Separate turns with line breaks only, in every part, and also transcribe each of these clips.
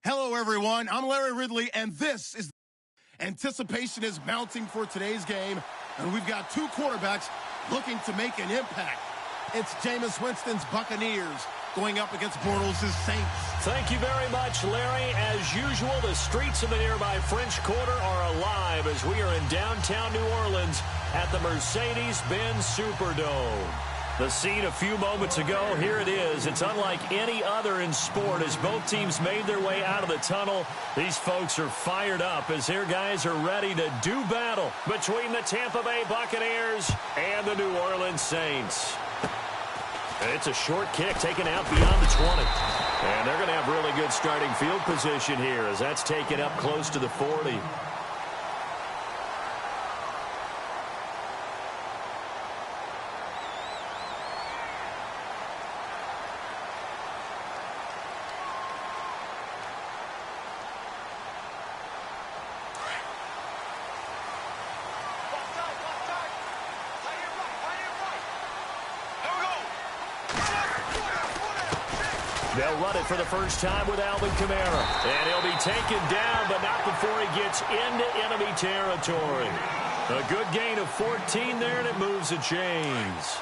Hello, everyone. I'm Larry Ridley, and this is anticipation is mounting for today's game, and we've got two quarterbacks looking to make an impact. It's Jameis Winston's Buccaneers going up against Bortles' Saints.
Thank you very much, Larry. As usual, the streets of the nearby French Quarter are alive as we are in downtown New Orleans at the Mercedes-Benz Superdome. The scene a few moments ago, here it is. It's unlike any other in sport as both teams made their way out of the tunnel. These folks are fired up as their guys are ready to do battle between the Tampa Bay Buccaneers and the New Orleans Saints. It's a short kick taken out beyond the 20. And they're going to have really good starting field position here as that's taken up close to the 40. They'll run it for the first time with Alvin Kamara. And he'll be taken down, but not before he gets into enemy territory. A good gain of 14 there, and it moves the chains.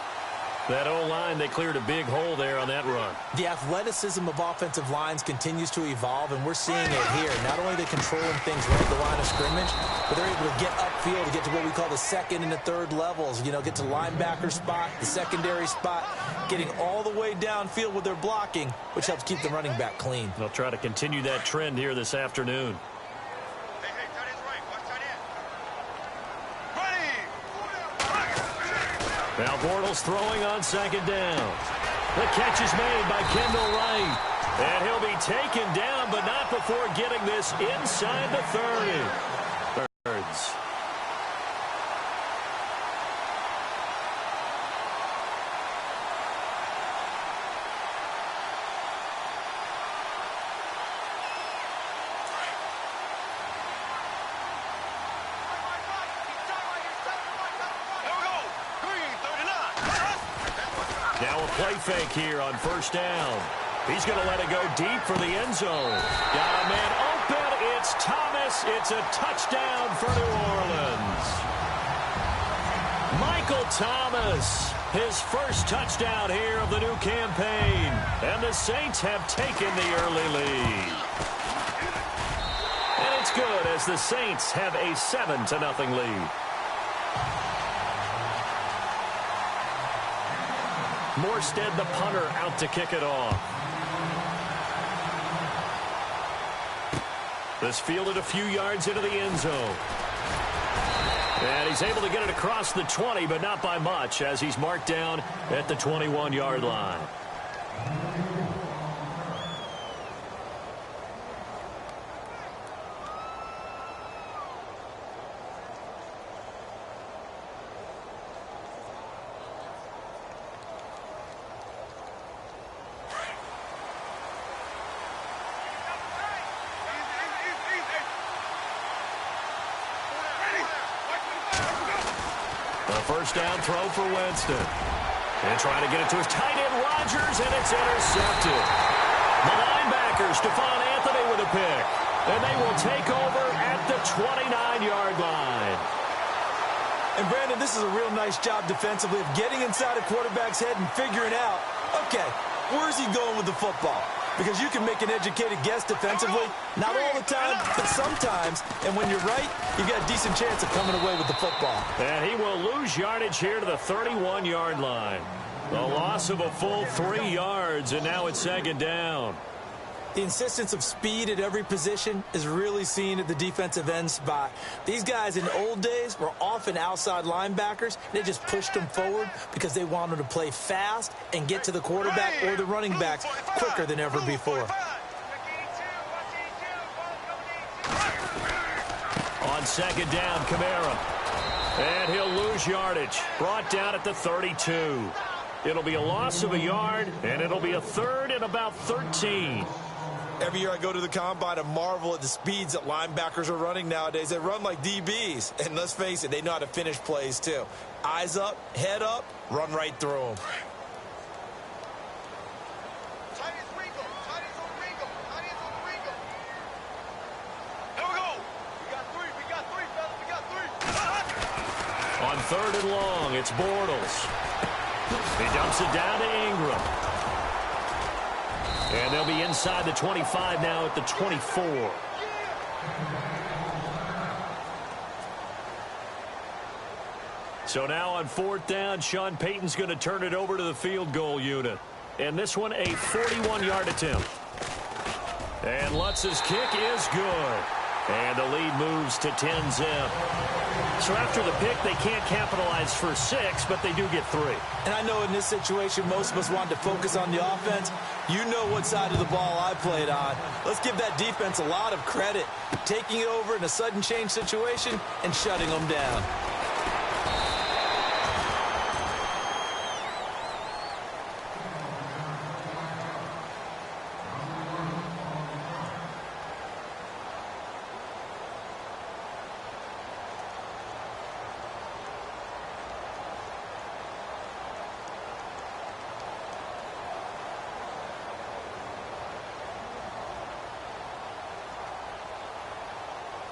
That O-line, they cleared a big hole there on that run.
The athleticism of offensive lines continues to evolve, and we're seeing it here. Not only are they controlling things right at the line of scrimmage, but they're able to get upfield to get to what we call the second and the third levels. You know, get to linebacker spot, the secondary spot, getting all the way downfield with their blocking, which helps keep the running back clean.
They'll try to continue that trend here this afternoon. Now Bortles throwing on second down. The catch is made by Kendall Wright. And he'll be taken down, but not before getting this inside the 30. Thirds. Now a play fake here on first down. He's going to let it go deep for the end zone. Got a man open. It's Thomas. It's a touchdown for New Orleans. Michael Thomas, his first touchdown here of the new campaign. And the Saints have taken the early lead. And it's good as the Saints have a 7-0 lead. Morstead, the punter, out to kick it off. This fielded a few yards into the end zone. And he's able to get it across the 20, but not by much, as he's marked down at the 21-yard line. First down throw for Winston. And trying to get it to his tight end, Rodgers, and it's intercepted. The linebacker, Stephon Anthony with a pick. And they will take over at the 29-yard line.
And, Brandon, this is a real nice job defensively of getting inside a quarterback's head and figuring out, okay, where's he going with the football? Because you can make an educated guess defensively, not all the time, but sometimes. And when you're right, you've got a decent chance of coming away with the football.
And he will lose yardage here to the 31-yard line. The loss of a full 3 yards, and now it's second down.
The insistence of speed at every position is really seen at the defensive end spot. These guys in old days were often outside linebackers. They just pushed them forward because they wanted to play fast and get to the quarterback or the running backs quicker than ever before.
On second down, Kamara. And he'll lose yardage. Brought down at the 32. It'll be a loss of a yard, and it'll be a third and about 13.
Every year I go to the combine and marvel at the speeds that linebackers are running nowadays. They run like DBs. And let's face it, they know how to finish plays too. Eyes up, head up, run right through them.
On 3rd and long, it's Bortles. He dumps it down to Ingram. And they'll be inside the 25 now at the 24. So now on 4th down, Sean Payton's going to turn it over to the field goal unit. And this one, a 41-yard attempt. And Lutz's kick is good. And the lead moves to 10-zip. So after the pick, they can't capitalize for 6, but they do get 3.
And I know in this situation, most of us wanted to focus on the offense. You know what side of the ball I played on. Let's give that defense a lot of credit. Taking it over in a sudden change situation and shutting them down.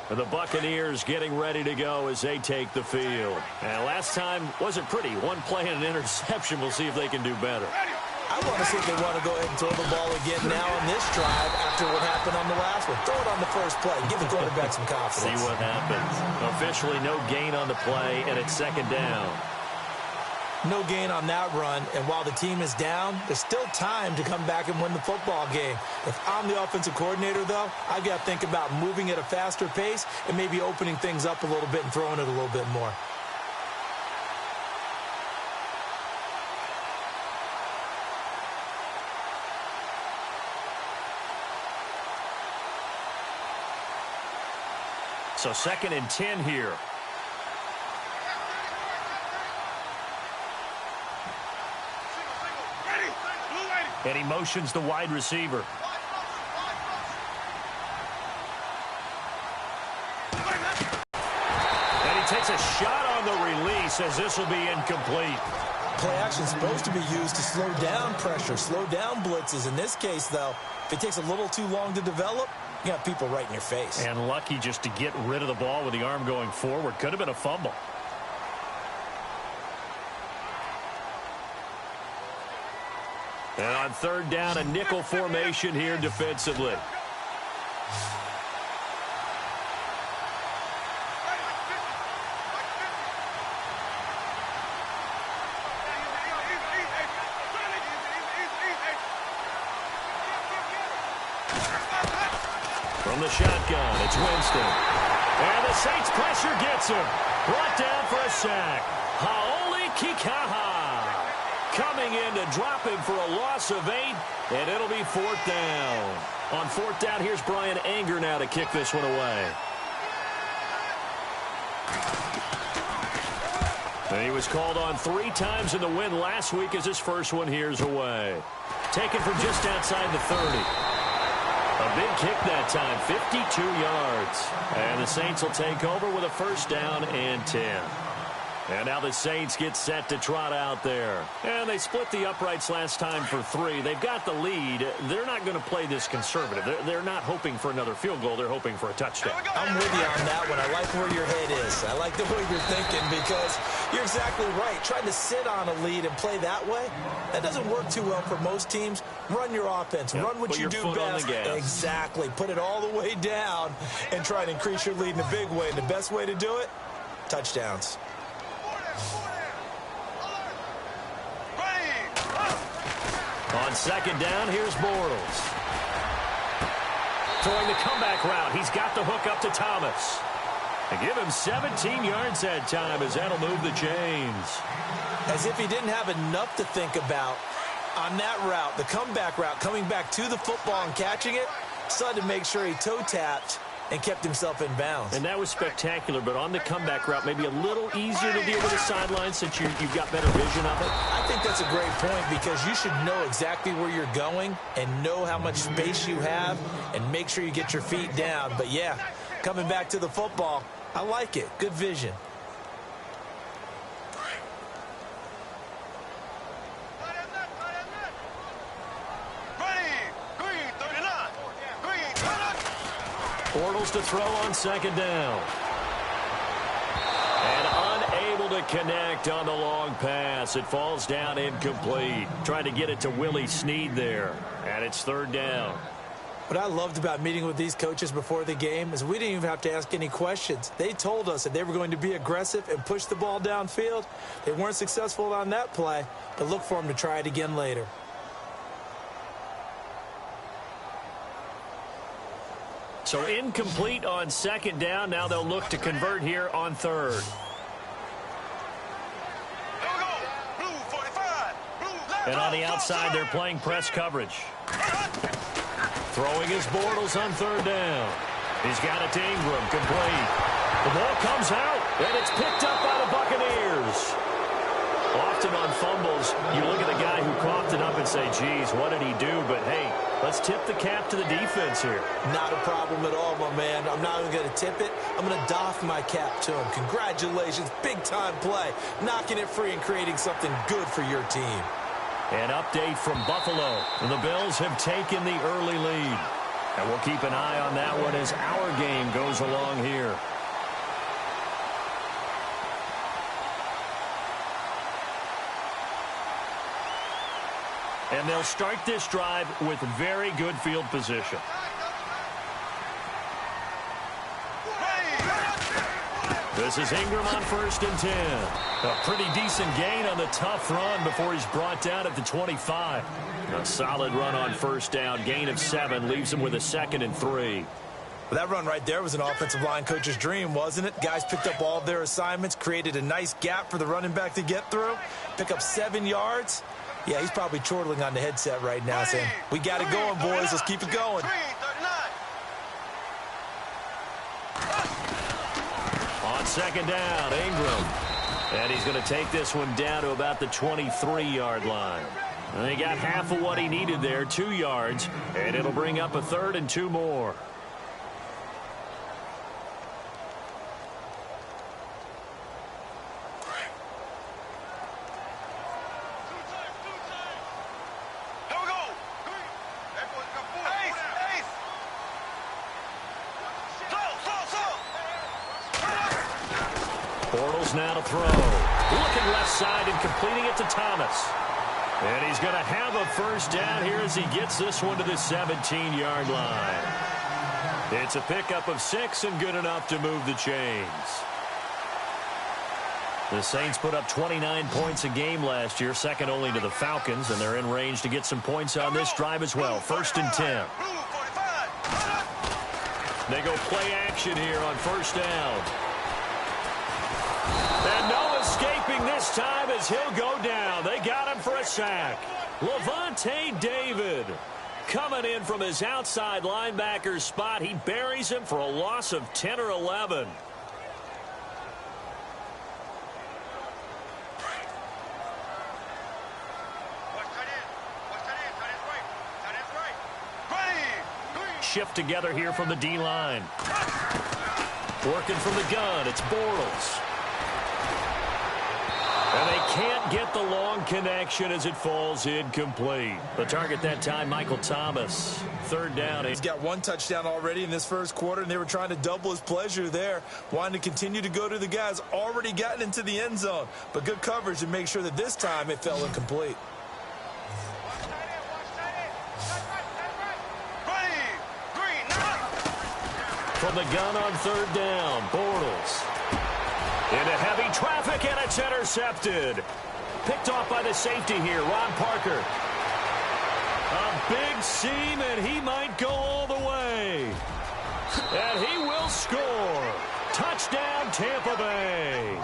The Buccaneers getting ready to go as they take the field. And last time wasn't pretty. One play and an interception. We'll see if they can do better.
I want to see if they want to go ahead and throw the ball again now on this drive after what happened on the last one. Throw it on the first play. Give the quarterback some confidence.
See what happens. Officially no gain on the play, and it's 2nd down.
No gain on that run, and while the team is down, there's still time to come back and win the football game. If I'm the offensive coordinator, though, I've got to think about moving at a faster pace and maybe opening things up a little bit and throwing it a little bit more.
So 2nd and 10 here. And he motions the wide receiver. And he takes a shot on the release as this will be incomplete.
Play action is supposed to be used to slow down pressure, slow down blitzes. In this case, though, if it takes a little too long to develop, you got people right in your face.
And lucky just to get rid of the ball with the arm going forward. Could have been a fumble. And on 3rd down, a nickel formation here defensively. From the shotgun, it's Winston. And the Saints pressure gets him. Brought down for a sack. Haoli Kikaha coming in to drop him for a loss of 8, and it'll be 4th down. On 4th down, here's Brian Anger now to kick this one away. And he was called on 3 times in the win last week as his first one here's away. Taken from just outside the 30. A big kick that time, 52 yards. And the Saints will take over with a 1st down and 10. And now the Saints get set to trot out there. And they split the uprights last time for 3. They've got the lead. They're not going to play this conservative. They're not hoping for another field goal. They're hoping for a touchdown.
I'm with you on that one. I like where your head is. I like the way you're thinking because you're exactly right. Trying to sit on a lead and play that way, that doesn't work too well for most teams. Run your offense. Yep. Run what you do best. Exactly. Put it all the way down and try to increase your lead in a big way. And the best way to do it, touchdowns.
On 2nd down, here's Bortles. Throwing the comeback route. He's got the hook up to Thomas. And give him 17 yards that time as that'll move the chains.
As if he didn't have enough to think about on that route, the comeback route, coming back to the football and catching it, decided to make sure he toe-tapped and kept himself in bounds.
And that was spectacular, but on the comeback route, maybe a little easier to deal with the sideline since you've got better vision of it.
I think that's a great point because you should know exactly where you're going and know how much space you have and make sure you get your feet down. But, yeah, coming back to the football, I like it. Good vision. Bortles to throw on 2nd down. And unable
Unable to connect on the long pass. It falls down incomplete. Trying to get it to Willie Snead there. And it's third down.
What I loved about meeting with these coaches before the game is we didn't even have to ask any questions. They told us that they were going to be aggressive and push the ball downfield. They weren't successful on that play, but look for them to try it again later.
So incomplete on second down. Now they'll look to convert here on third. And on the outside, they're playing press coverage. Throwing his Bortles on third down. He's got it to Ingram, complete. The ball comes out, and it's picked up by the Buccaneers. Often on fumbles, you look at the guy who coughed it up and say, geez, what did he do? But, hey, let's tip the cap to the defense here.
Not a problem at all, my man. I'm not even going to tip it. I'm going to doff my cap to him. Congratulations, big-time play. Knocking it free and creating something good for your team.
An update from Buffalo. The Bills have taken the early lead. And we'll keep an eye on that one as our game goes along here. And they'll start this drive with very good field position. This is Ingram on 1st and 10. A pretty decent gain on the tough run before he's brought down at the 25. A solid run on 1st down. Gain of 7 leaves him with a 2nd and 3.
Well, that run right there was an offensive line coach's dream, wasn't it? Guys picked up all of their assignments, created a nice gap for the running back to get through, pick up 7 yards. Yeah, he's probably chortling on the headset right now saying, we got it going, boys. Let's keep it going.
On 2nd down, Ingram. And he's going to take this one down to about the 23-yard line. And he got half of what he needed there, 2 yards. And it'll bring up a 3rd and 2 more. Bortles now to throw. Looking left side and completing it to Thomas. And he's going to have a 1st down here as he gets this one to the 17-yard line. It's a pickup of 6 and good enough to move the chains. The Saints put up 29 points a game last year, second only to the Falcons, and they're in range to get some points on this drive as well. 1st and 10. They go play action here on 1st down. And no escaping this time as he'll go down. They got him for a sack. Levante David coming in from his outside linebacker spot. He buries him for a loss of 10 or 11. Shift together here from the D-line. Working from the gun, it's Bortles. And they can't get the long connection as it falls incomplete. The target that time, Michael Thomas. 3rd down.
He's got 1 touchdown already in this 1st quarter, and they were trying to double his pleasure there. Wanting to continue to go to the guys already gotten into the end zone. But good coverage to make sure that this time it fell incomplete.
From the gun on 3rd down, Bortles. Into heavy traffic, and it's intercepted. Picked off by the safety here, Ron Parker. A big seam, and he might go all the way. And he will score. Touchdown, Tampa Bay.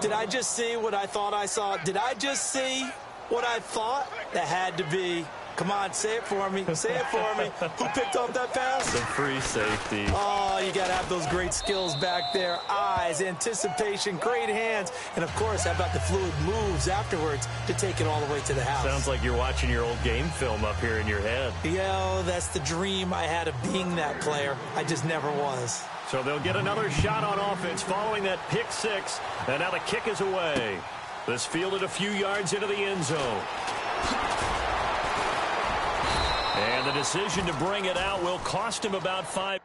Did I just see what I thought I saw? Did I just see what I thought? That had to be. Come on, say it for me. Say it for me. Who picked off that pass?
The free safety.
Oh, you got to have those great skills back there. Eyes, anticipation, great hands. And, of course, how about the fluid moves afterwards to take it all the way to the house?
Sounds like you're watching your old game film up here in your head.
Yo, that's the dream I had of being that player. I just never was.
So they'll get another shot on offense following that pick 6. And now the kick is away. This fielded a few yards into the end zone. And the decision to bring it out will cost him about 5.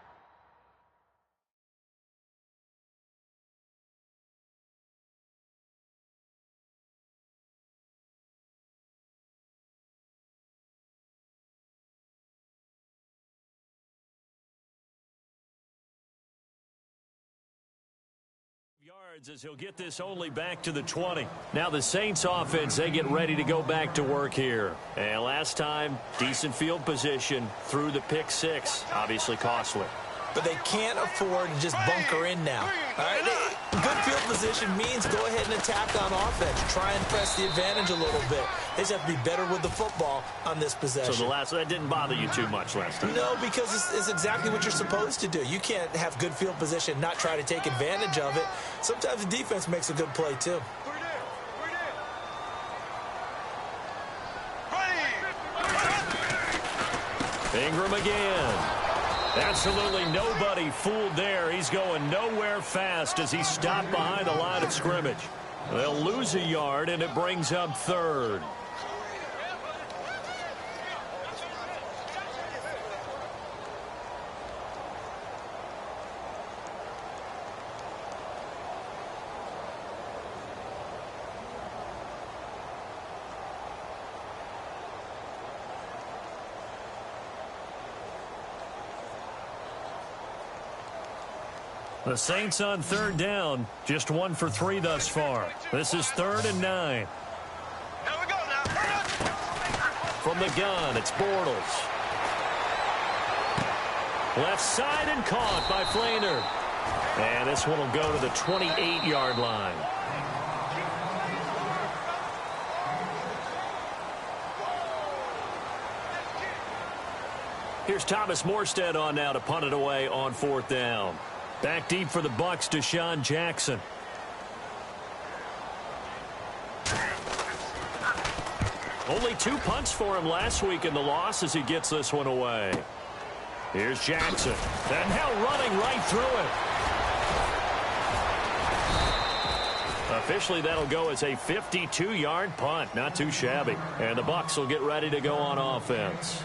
As he'll get this only back to the 20. Now the Saints offense, they get ready to go back to work here. And last time, decent field position through the pick six. Obviously costly.
But they can't afford to just bunker in now. All right? Good field position means go ahead and attack on offense. Try and press the advantage a little bit. They just have to be better with the football on this possession.
So that didn't bother you too much last time?
No, because it's exactly what you're supposed to do. You can't have good field position, not try to take advantage of it. Sometimes the defense makes a good play, too.
Ingram again. Absolutely nobody fooled there. He's going nowhere fast as he stopped behind the line of scrimmage. They'll lose a yard, and it brings up third. The Saints on third down, just 1 for 3 thus far. This is 3rd and 9.
Here we go now.
From the gun, it's Bortles. Left side and caught by Flainer. And this one will go to the 28-yard line. Here's Thomas Morstead on now to punt it away on 4th down. Back deep for the Bucs, Deshaun Jackson. Only 2 punts for him last week in the loss as he gets this one away. Here's Jackson. And now running right through it. Officially, that'll go as a 52-yard punt. Not too shabby. And the Bucs will get ready to go on offense.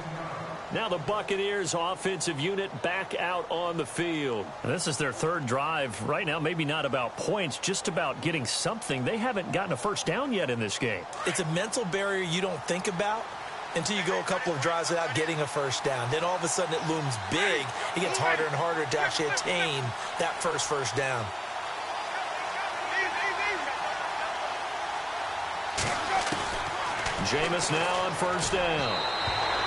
Now the Buccaneers offensive unit back out on the field. This is their 3rd drive. Right now, maybe not about points, just about getting something. They haven't gotten a first down yet in this game.
It's a mental barrier you don't think about until you go a couple of drives without getting a first down. Then all of a sudden it looms big. It gets harder and harder to actually attain that first down.
Jameis now on 1st down.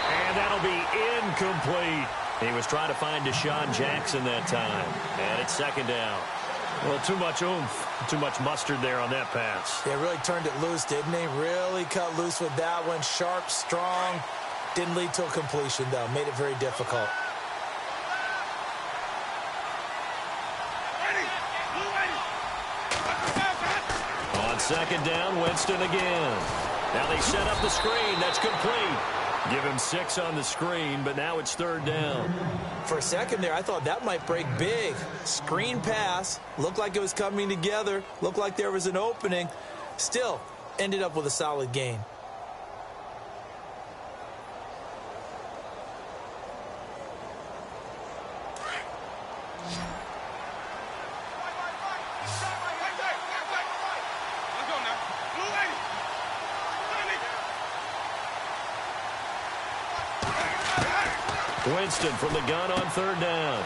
And that'll be incomplete. He was trying to find Deshaun Jackson that time. And it's 2nd down. Well, too much oomph, too much mustard there on that pass.
Yeah, really turned it loose, didn't he? Really cut loose with that one. Sharp, strong. Didn't lead to a completion, though. Made it very difficult.
On 2nd down, Winston again. Now they set up the screen. That's complete. Give him 6 on the screen, but now it's 3rd down.
For a second there, I thought that might break big. Screen pass. Looked like it was coming together. Looked like there was an opening. Still, ended up with a solid gain.
Winston from the gun on 3rd down.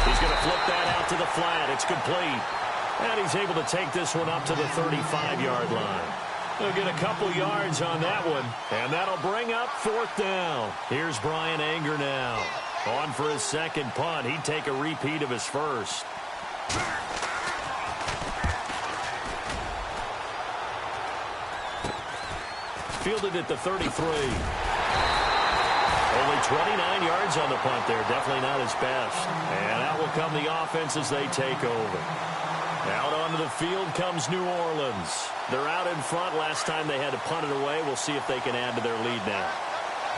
He's going to flip that out to the flat. It's complete. And he's able to take this one up to the 35-yard line. He'll get a couple yards on that one. And that'll bring up 4th down. Here's Brian Anger now. On for his 2nd punt. He'd take a repeat of his first. Fielded at the 33. Only 29 yards on the punt there. Definitely not his best. And out will come the offense as they take over. Out onto the field comes New Orleans. They're out in front. Last time they had to punt it away. We'll see if they can add to their lead now.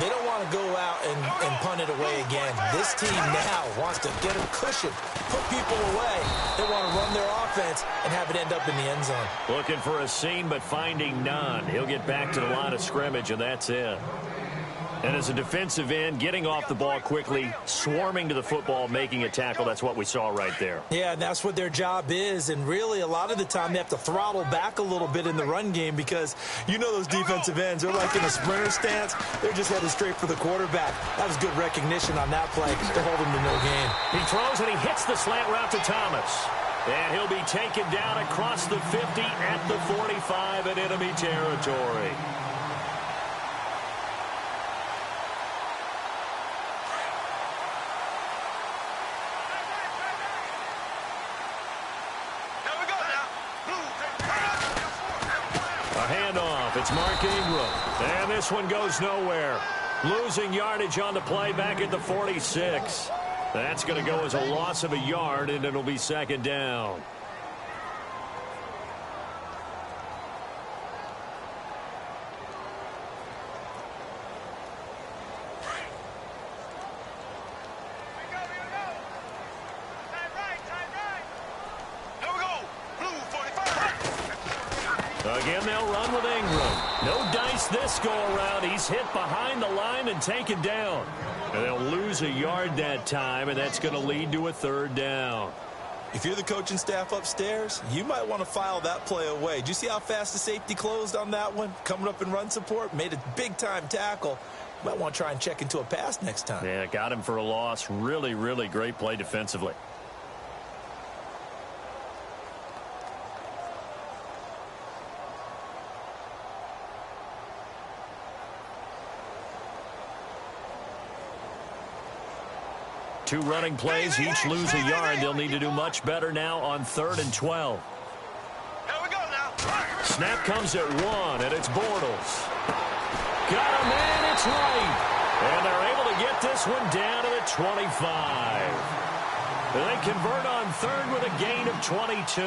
They don't want to go out and punt it away again. This team now wants to get a cushion, put people away. They want to run their offense and have it end up in the end zone.
Looking for a seam, but finding none. He'll get back to the line of scrimmage, and that's it. And as a defensive end, getting off the ball quickly, swarming to the football, making a tackle, that's what we saw right there.
Yeah, and that's what their job is. And really, a lot of the time, they have to throttle back a little bit in the run game because you know those defensive ends, they're like in a sprinter stance. They're just headed straight for the quarterback. That was good recognition on that play to hold him to no gain.
He throws and he hits the slant route to Thomas. And he'll be taken down across the 50 at the 45 in enemy territory. A handoff. It's Mark Ingram. And this one goes nowhere. Losing yardage on the play back at the 46. That's going to go as a loss of a yard, and it'll be second down. Again, they'll run with Ingram. No dice this go-around. He's hit behind the line and taken down. And they'll lose a yard that time, and that's going to lead to a third down.
If you're the coaching staff upstairs, you might want to file that play away. Did you see how fast the safety closed on that one? Coming up in run support, made a big-time tackle. You might want to try and check into a pass next time.
Yeah, got him for a loss. Really, really great play defensively. Two running plays, each lose a yard. They'll need to do much better now on 3rd and 12.
Here we go now.
Snap comes at 1, and it's Bortles. Got a man, it's right. And they're able to get this one down to the 25. They convert on 3rd with a gain of 22.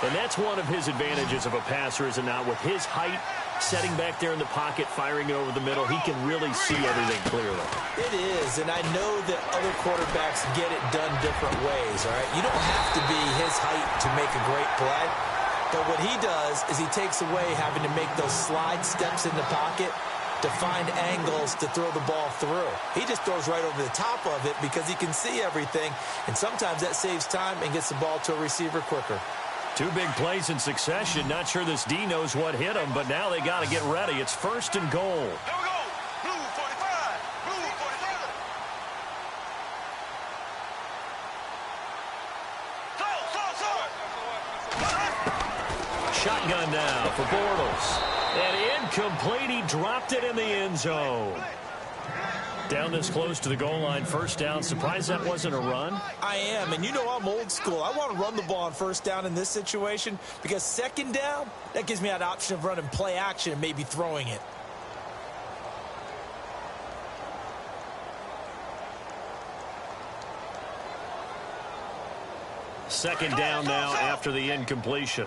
And that's one of his advantages of a passer, is it not? With his height, setting back there in the pocket, firing it over the middle, he can really see everything clearly.
It is, and I know that other quarterbacks get it done different ways, all right? You don't have to be his height to make a great play, but what he does is he takes away having to make those slide steps in the pocket to find angles to throw the ball through. He just throws right over the top of it because he can see everything, and sometimes that saves time and gets the ball to a receiver quicker.
Two big plays in succession. Not sure this D knows what hit him, but now they got to get ready. It's 1st and goal.
Here we go. Blue 45. Blue 45. Slow.
Shotgun now for Bortles. And incomplete. He dropped it in the end zone. Down this close to the goal line, 1st down. Surprised that wasn't a run?
I am, and you know I'm old school. I want to run the ball on 1st down in this situation because 2nd down, that gives me that option of running play action and maybe throwing it.
Second down now after the incompletion.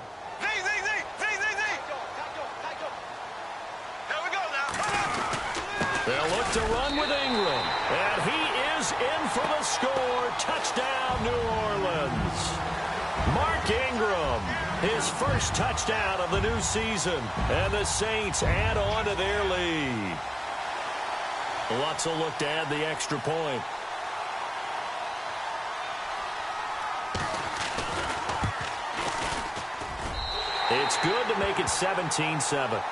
They'll look to run with Ingram. And he is in for the score. Touchdown, New Orleans. Mark Ingram, his first touchdown of the new season. And the Saints add on to their lead. Lots will look to add the extra point. It's good to make it 17-7.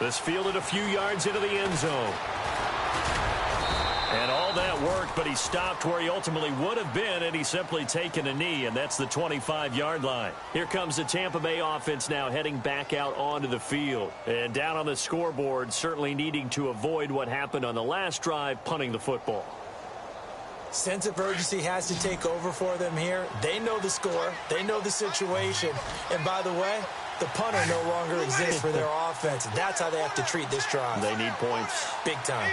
This fielded a few yards into the end zone. And all that worked, but he stopped where he ultimately would have been, and he's simply taken a knee, and that's the 25-yard line. Here comes the Tampa Bay offense now heading back out onto the field. And down on the scoreboard, certainly needing to avoid what happened on the last drive, punting the football.
Sense of urgency has to take over for them here. They know the score. They know the situation. And by the way, the punter no longer exists for their offense. That's how they have to treat this drive.
They need points.
Big time.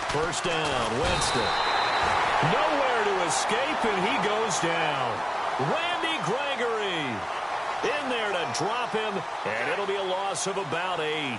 First down, Winston. Nowhere to escape, and he goes down. Randy Gregory in there to drop him, and it'll be a loss of about 8.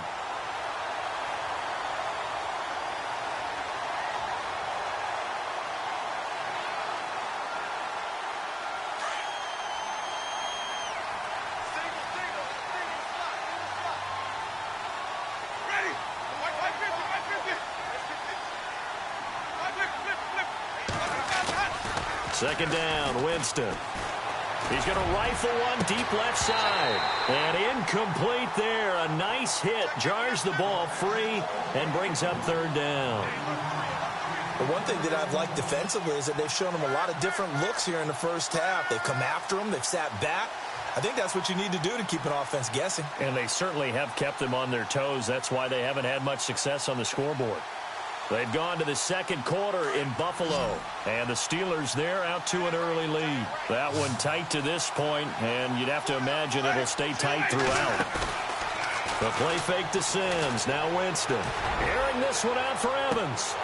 Second down, Winston. He's going to rifle one deep left side. And incomplete there. A nice hit. Jars the ball free and brings up third down.
The one thing that I've liked defensively is that they've shown him a lot of different looks here in the first half. They've come after him. They've sat back. I think that's what you need to do to keep an offense guessing.
And they certainly have kept them on their toes. That's why they haven't had much success on the scoreboard. They've gone to the second quarter in Buffalo. And the Steelers there out to an early lead. That one tight to this point, and you'd have to imagine it'll stay tight throughout. The play fake to Sims. Now Winston. Airing this one out for Evans.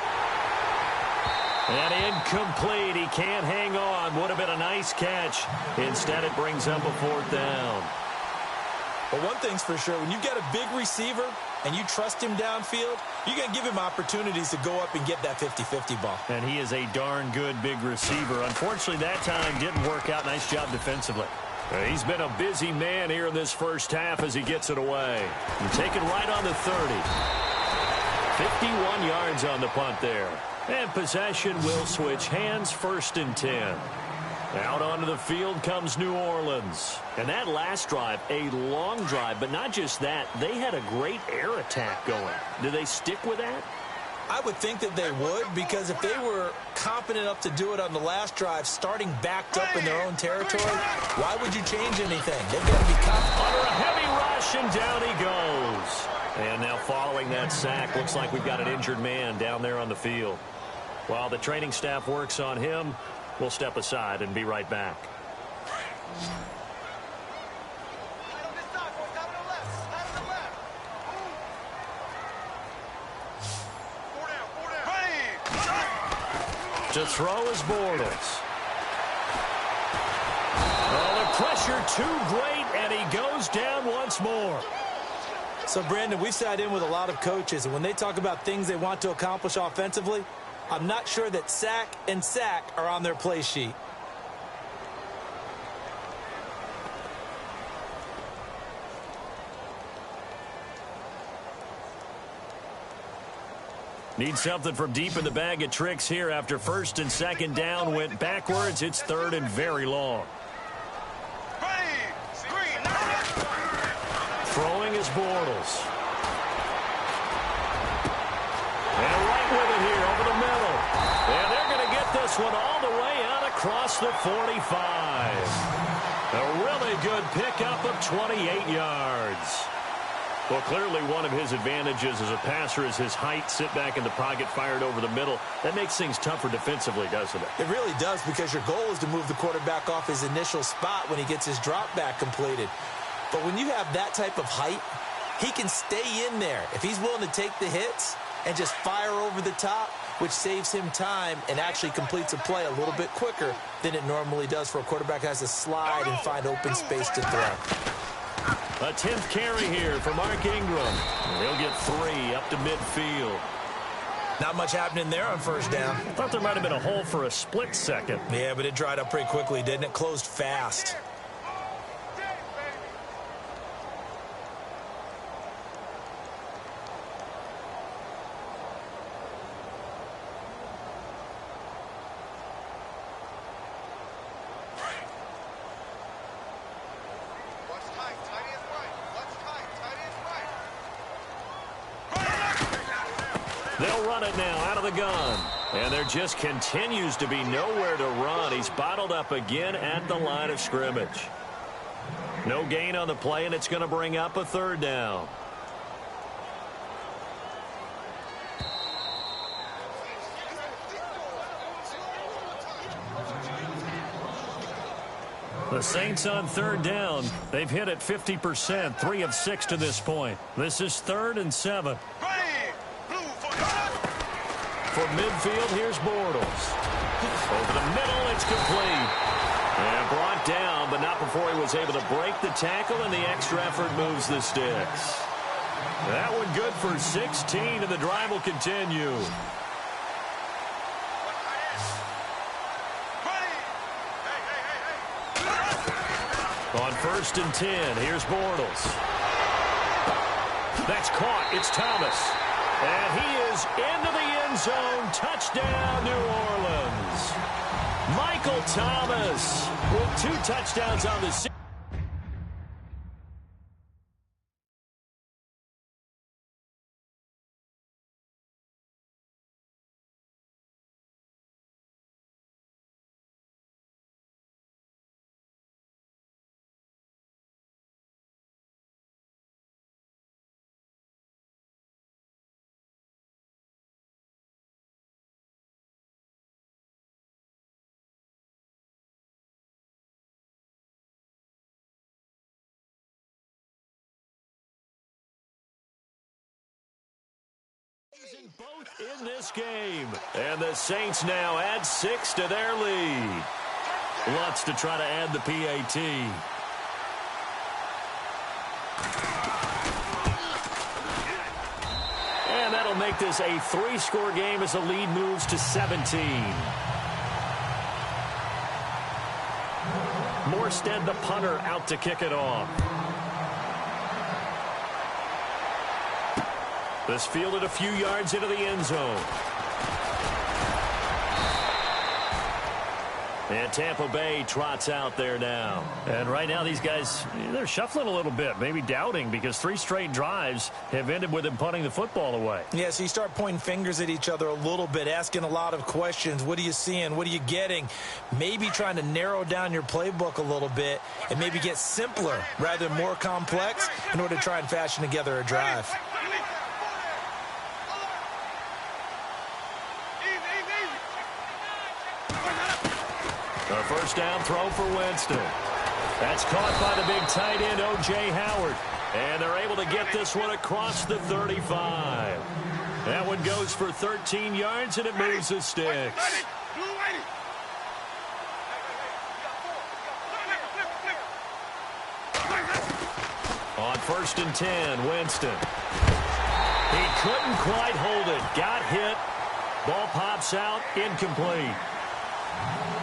And incomplete. He can't hang on. Would have been a nice catch. Instead, it brings up a fourth down.
But one thing's for sure, when you get a big receiver and you trust him downfield, you're going to give him opportunities to go up and get that 50-50 ball.
And he is a darn good big receiver. Unfortunately, that time didn't work out. Nice job defensively. He's been a busy man here in this first half as he gets it away. And taken right on the 30. 51 yards on the punt there. And possession will switch hands, 1st and 10. Out onto the field comes New Orleans. And that last drive, a long drive, but not just that. They had a great air attack going. Do they stick with that?
I would think that they would, because if they were competent enough to do it on the last drive, starting backed up in their own territory, why would you change anything? They've got to be confident.
Under a heavy rush, and down he goes. And now following that sack, looks like we've got an injured man down there on the field. While the training staff works on him, we'll step aside and be right back. To throw is Bortles. Oh, the pressure too great, and he goes down once more.
So, Brandon, we've sat in with a lot of coaches, and when they talk about things they want to accomplish offensively, I'm not sure that sack and sack are on their play sheet.
Need something from deep in the bag of tricks here after 1st and 2nd down went backwards. It's 3rd and very long. Throwing is Bortles. And right with it here over the middle. And they're going to get this one all the way out across the 45. A really good pickup of 28 yards. Well, clearly one of his advantages as a passer is his height. Sit back in the pocket, fired over the middle. That makes things tougher defensively, doesn't it?
It really does, because your goal is to move the quarterback off his initial spot when he gets his drop back completed. But when you have that type of height, he can stay in there if he's willing to take the hits and just fire over the top, which saves him time and actually completes a play a little bit quicker than it normally does for a quarterback who has to slide and find open space to throw.
A 10th carry here for Mark Ingram. He'll get 3 up to midfield.
Not much happening there on 1st down.
Thought there might have been a hole for a split second.
Yeah, but it dried up pretty quickly, didn't it? Closed fast.
They'll run it now out of the gun. And there just continues to be nowhere to run. He's bottled up again at the line of scrimmage. No gain on the play, and it's going to bring up a 3rd down. The Saints on 3rd down. They've hit it 50%, 3 of 6 to this point. This is 3rd and 7. For midfield, here's Bortles. Over the middle, it's complete. And brought down, but not before he was able to break the tackle, and the extra effort moves the sticks. That one good for 16, and the drive will continue. On 1st and 10, here's Bortles. That's caught. It's Thomas. And he is into the end zone. Touchdown, New Orleans. Michael Thomas with 2 touchdowns on the season. Both in this game. And the Saints now add 6 to their lead. Lutz to try to add the PAT. And that'll make this a 3-score game as the lead moves to 17. Morstead, the punter, out to kick it off. This fielded a few yards into the end zone. And Tampa Bay trots out there now. And right now these guys, they're shuffling a little bit, maybe doubting, because 3 straight drives have ended with them punting the football away.
Yeah, so you start pointing fingers at each other a little bit, asking a lot of questions. What are you seeing? What are you getting? Maybe trying to narrow down your playbook a little bit and maybe get simpler rather than more complex in order to try and fashion together a drive.
A first down throw for Winston. That's caught by the big tight end, O.J. Howard. And they're able to get this one across the 35. That one goes for 13 yards, and it moves the sticks. On 1st and 10, Winston. He couldn't quite hold it. Got hit. Ball pops out, incomplete.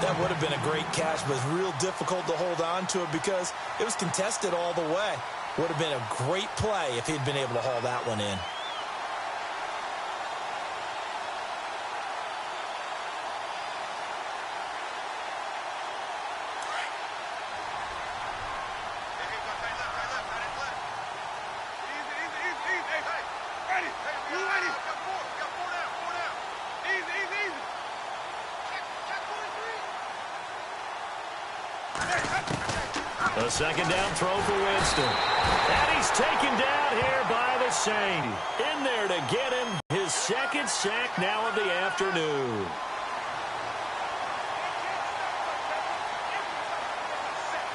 That would have been a great catch, but it's real difficult to hold on to it because it was contested all the way. Would have been a great play if he'd been able to haul that one in.
A second down throw for Winston. And he's taken down here by the Saints. In there to get him his 2nd sack now of the afternoon.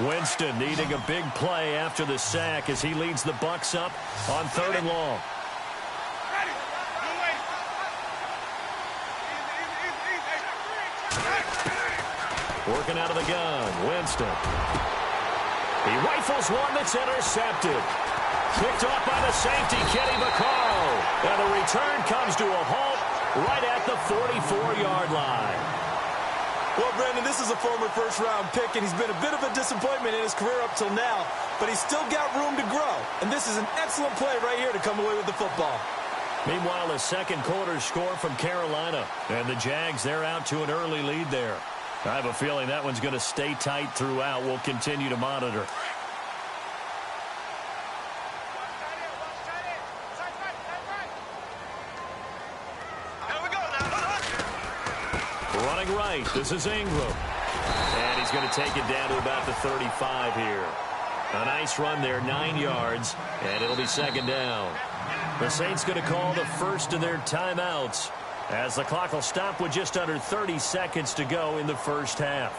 Winston needing a big play after the sack as he leads the Bucs up on 3rd and long. Working out of the gun, Winston. He rifles one that's intercepted. Picked off by the safety, Kenny Vaccaro. And the return comes to a halt right at the 44-yard line.
Well, Brandon, this is a former first-round pick, and he's been a bit of a disappointment in his career up till now, but he's still got room to grow. And this is an excellent play right here to come away with the football.
Meanwhile, a second quarter score from Carolina. And the Jags, they're out to an early lead there. I have a feeling that one's going to stay tight throughout. We'll continue to monitor. Running right, this is Ingram. And he's going to take it down to about the 35 here. A nice run there, 9 yards, and it'll be 2nd down. The Saints going to call the first of their timeouts, as the clock will stop with just under 30 seconds to go in the first half.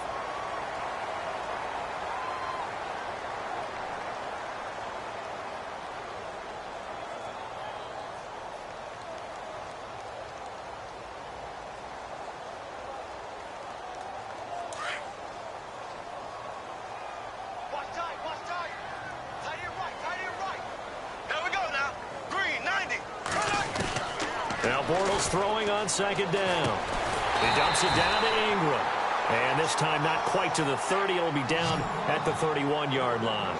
Now Bortles throwing on 2nd down. He dumps it down to Ingram. And this time not quite to the 30. It'll be down at the 31-yard line.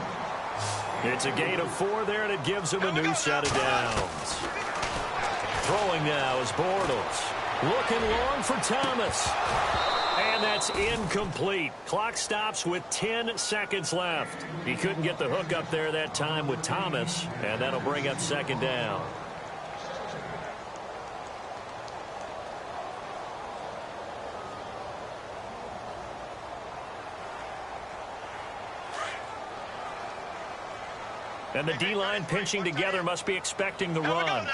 It's a gain of 4 there, and it gives him a new set of downs. Throwing now is Bortles. Looking long for Thomas. And And that's incomplete. Clock stops with 10 seconds left. He couldn't get the hook up there that time with Thomas, and that'll bring up second down. And the D-line pinching together must be expecting the run.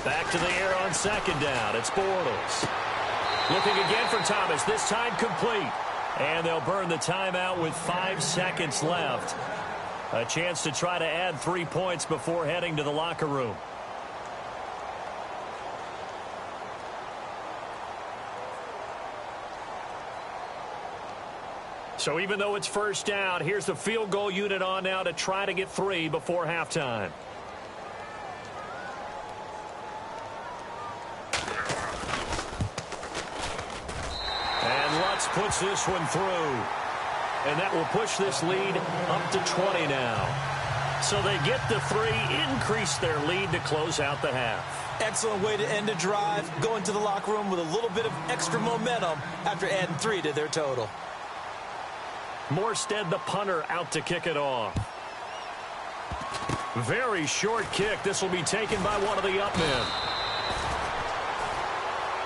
Back to the air on second down. It's Bortles. Looking again for Thomas, this time complete. And they'll burn the timeout with 5 seconds left. A chance to try to add 3 points before heading to the locker room. So even though it's first down, here's the field goal unit on now to try to get 3 before halftime. Puts this one through. And that will push this lead up to 20 now. So they get the 3, increase their lead to close out the half.
Excellent way to end a drive. Go into the locker room with a little bit of extra momentum after adding 3 to their total.
Morstead, the punter, out to kick it off. Very short kick. This will be taken by one of the up men.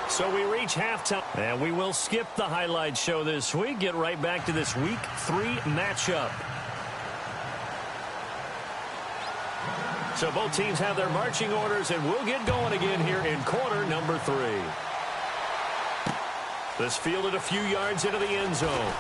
So we reach halftime, and we will skip the highlight show this week. Get right back to this Week 3 matchup. So both teams have their marching orders, and we'll get going again here in quarter number 3. This fielded a few yards into the end zone.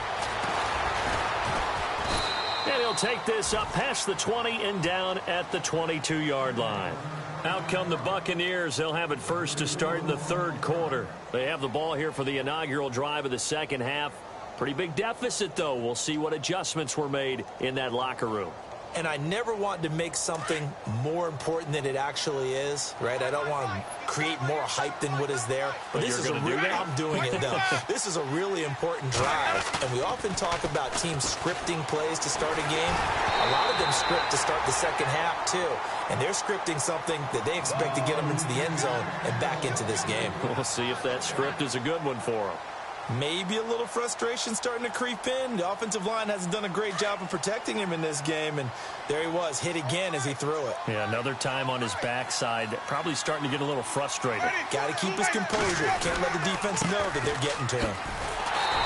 And he'll take this up past the 20 and down at the 22-yard line. Out come the Buccaneers. They'll have it first to start the third quarter. They have the ball here for the inaugural drive of the second half. Pretty big deficit, though. We'll see what adjustments were made in that locker room.
And I never want to make something more important than it actually is, right? I don't want to create more hype than what is there. But this is I'm doing it, though. This is a really important drive. And we often talk about teams scripting plays to start a game. A lot of them script to start the second half, too. And they're scripting something that they expect to get them into the end zone and back into this game.
We'll see if that script is a good one for them.
Maybe a little frustration starting to creep in. The offensive line hasn't done a great job of protecting him in this game, and there he was, hit again as he threw it.
Yeah, another time on his backside, probably starting to get a little frustrated.
Got to keep his composure. Can't let the defense know that they're getting to him.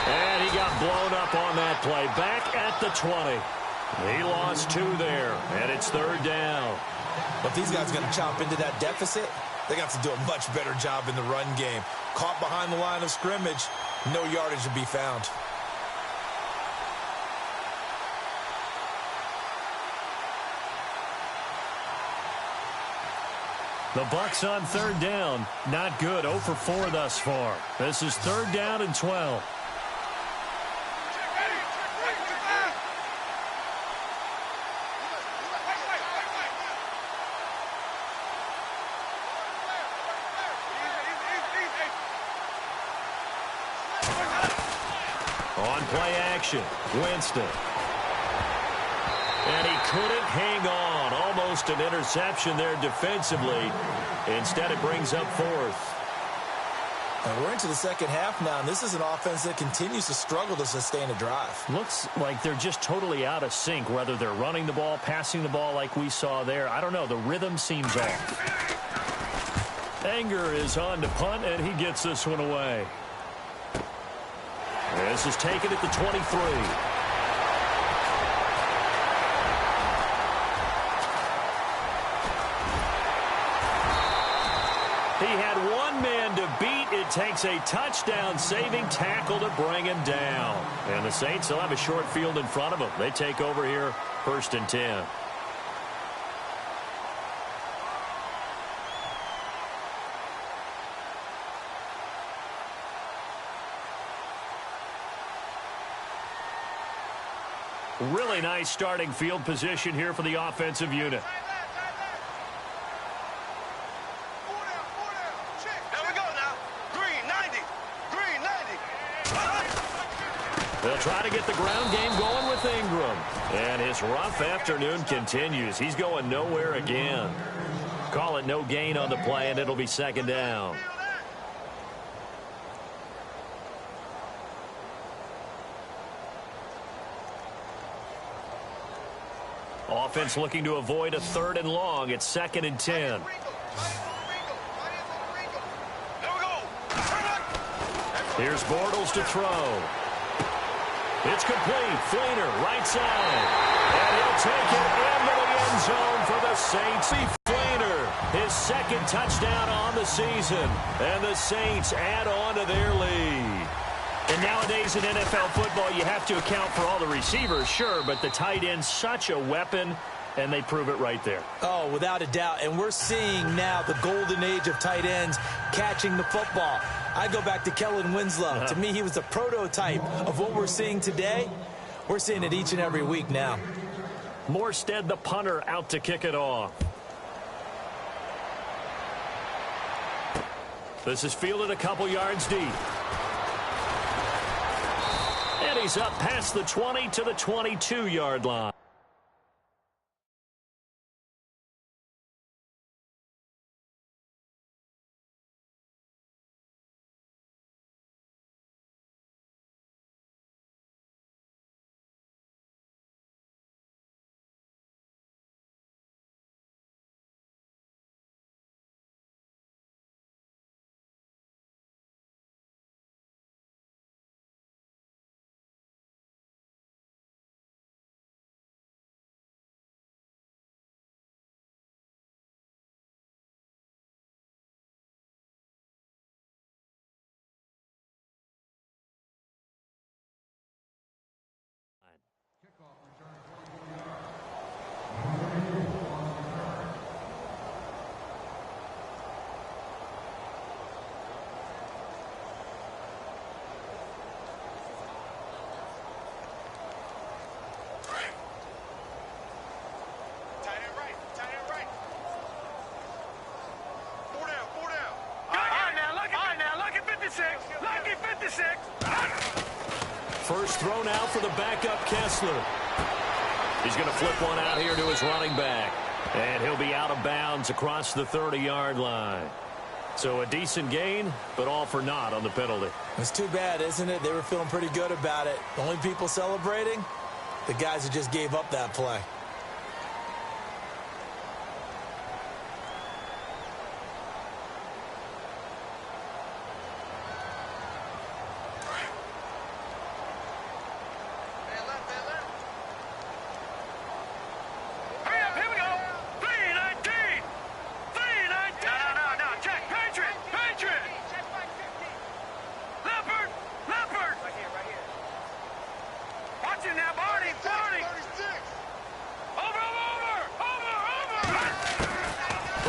And he got blown up on that play. Back at the 20. He lost 2 there, and it's third down.
But if these guys are going to chop into that deficit, they got to do a much better job in the run game. Caught behind the line of scrimmage, no yardage to be found.
The Bucs on third down. Not good. 0 for 4 thus far. This is third down and 12. On play action, Winston. And he couldn't hang on. Almost an interception there defensively. Instead, it brings up 4th.
And we're into the second half now, and this is an offense that continues to struggle to sustain a drive.
Looks like they're just totally out of sync, whether they're running the ball, passing the ball like we saw there. I don't know. The rhythm seems off. Anger is on to punt, and he gets this one away. This is taken at the 23. He had one man to beat. It takes a touchdown-saving tackle to bring him down. And the Saints will have a short field in front of them. They take over here, 1st and 10. Really nice starting field position here for the offensive unit. They'll try to get the ground game going with Ingram. And his rough afternoon continues. He's going nowhere again. Call it no gain on the play, and it'll be second down. Offense looking to avoid a 3rd and long. It's 2nd and 10. Here's Bortles to throw. It's complete. Fleener, right side. And he'll take it into the end zone for the Saints. Fleener, his 2nd touchdown on the season. And the Saints add on to their lead. And nowadays in NFL football, you have to account for all the receivers, sure, but the tight end's such a weapon, and they prove it right there.
Oh, without a doubt. And we're seeing now the golden age of tight ends catching the football. I go back to Kellen Winslow. To me, he was the prototype of what we're seeing today. We're seeing it each and every week now.
Morstead, the punter, out to kick it off. This is fielded a couple yards deep. And he's up past the 20 to the 22-yard line. First throw now for the backup Kessler. He's going to flip one out here to his running back. And he'll be out of bounds across the 30-yard line. So a decent gain, but all for naught on the penalty.
It's too bad, isn't it? They were feeling pretty good about it. The only people celebrating, the guys who just gave up that play.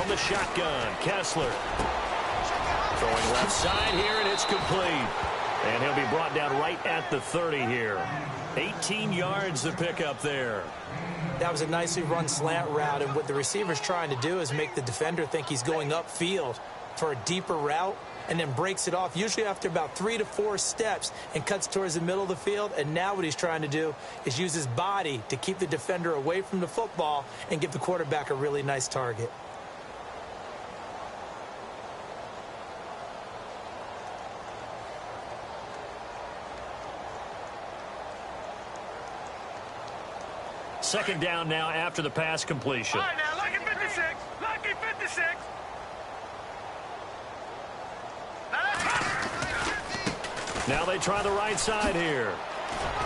From the shotgun, Kessler. Throwing left side here, and it's complete. And he'll be brought down right at the 30 here. 18 yards to pick up there.
That was a nicely run slant route, and what the receiver's trying to do is make the defender think he's going upfield for a deeper route, and then breaks it off, usually after about 3 to 4 steps, and cuts towards the middle of the field. And now what he's trying to do is use his body to keep the defender away from the football and give the quarterback a really nice target.
Second down now after the pass completion.
All right, now, lucky 56. Lucky 56.
Now they try the right side here.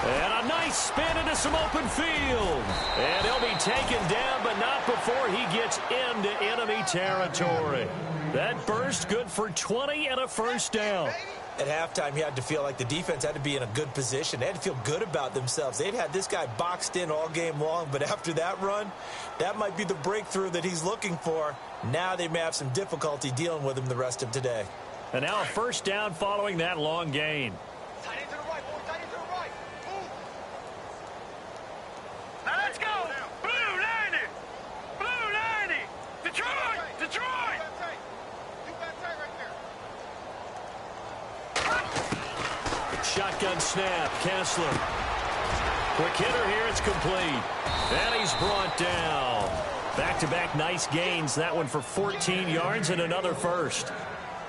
And a nice spin into some open field. And he'll be taken down, but not before he gets into enemy territory. That burst good for 20 and a first down.
At halftime, you had to feel like the defense had to be in a good position. They had to feel good about themselves. They'd had this guy boxed in all game long, but after that run, that might be the breakthrough that he's looking for. Now they may have some difficulty dealing with him the rest of today.
And now a first down following that long gain.
Tight end to the right, boy. Tight end to the right. Move. Now let's go. Blue 90. Blue 90. Detroit. Detroit. You got tight right there.
Shotgun snap, Kessler. Quick hitter here, it's complete. And he's brought down. Back-to-back nice gains. That one for 14 yards and another first.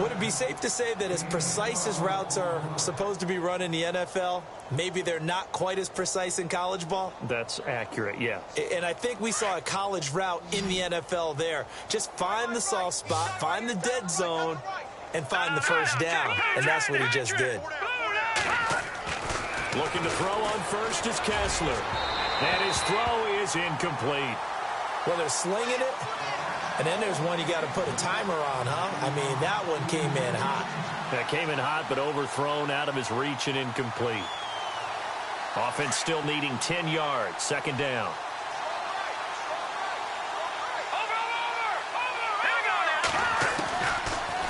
Would it be safe to say that as precise as routes are supposed to be run in the NFL, maybe they're not quite as precise in college ball?
That's accurate, yeah.
And I think we saw a college route in the NFL there. Just find the soft spot, find the dead zone, and find the first down. And that's what he just did.
Looking to throw on first is Kessler. And his throw is incomplete.
Well, they're slinging it. And then there's one you got to put a timer on, huh? I mean, that one came in hot.
That came in hot, but overthrown, out of his reach and incomplete. Offense still needing 10 yards. Second down.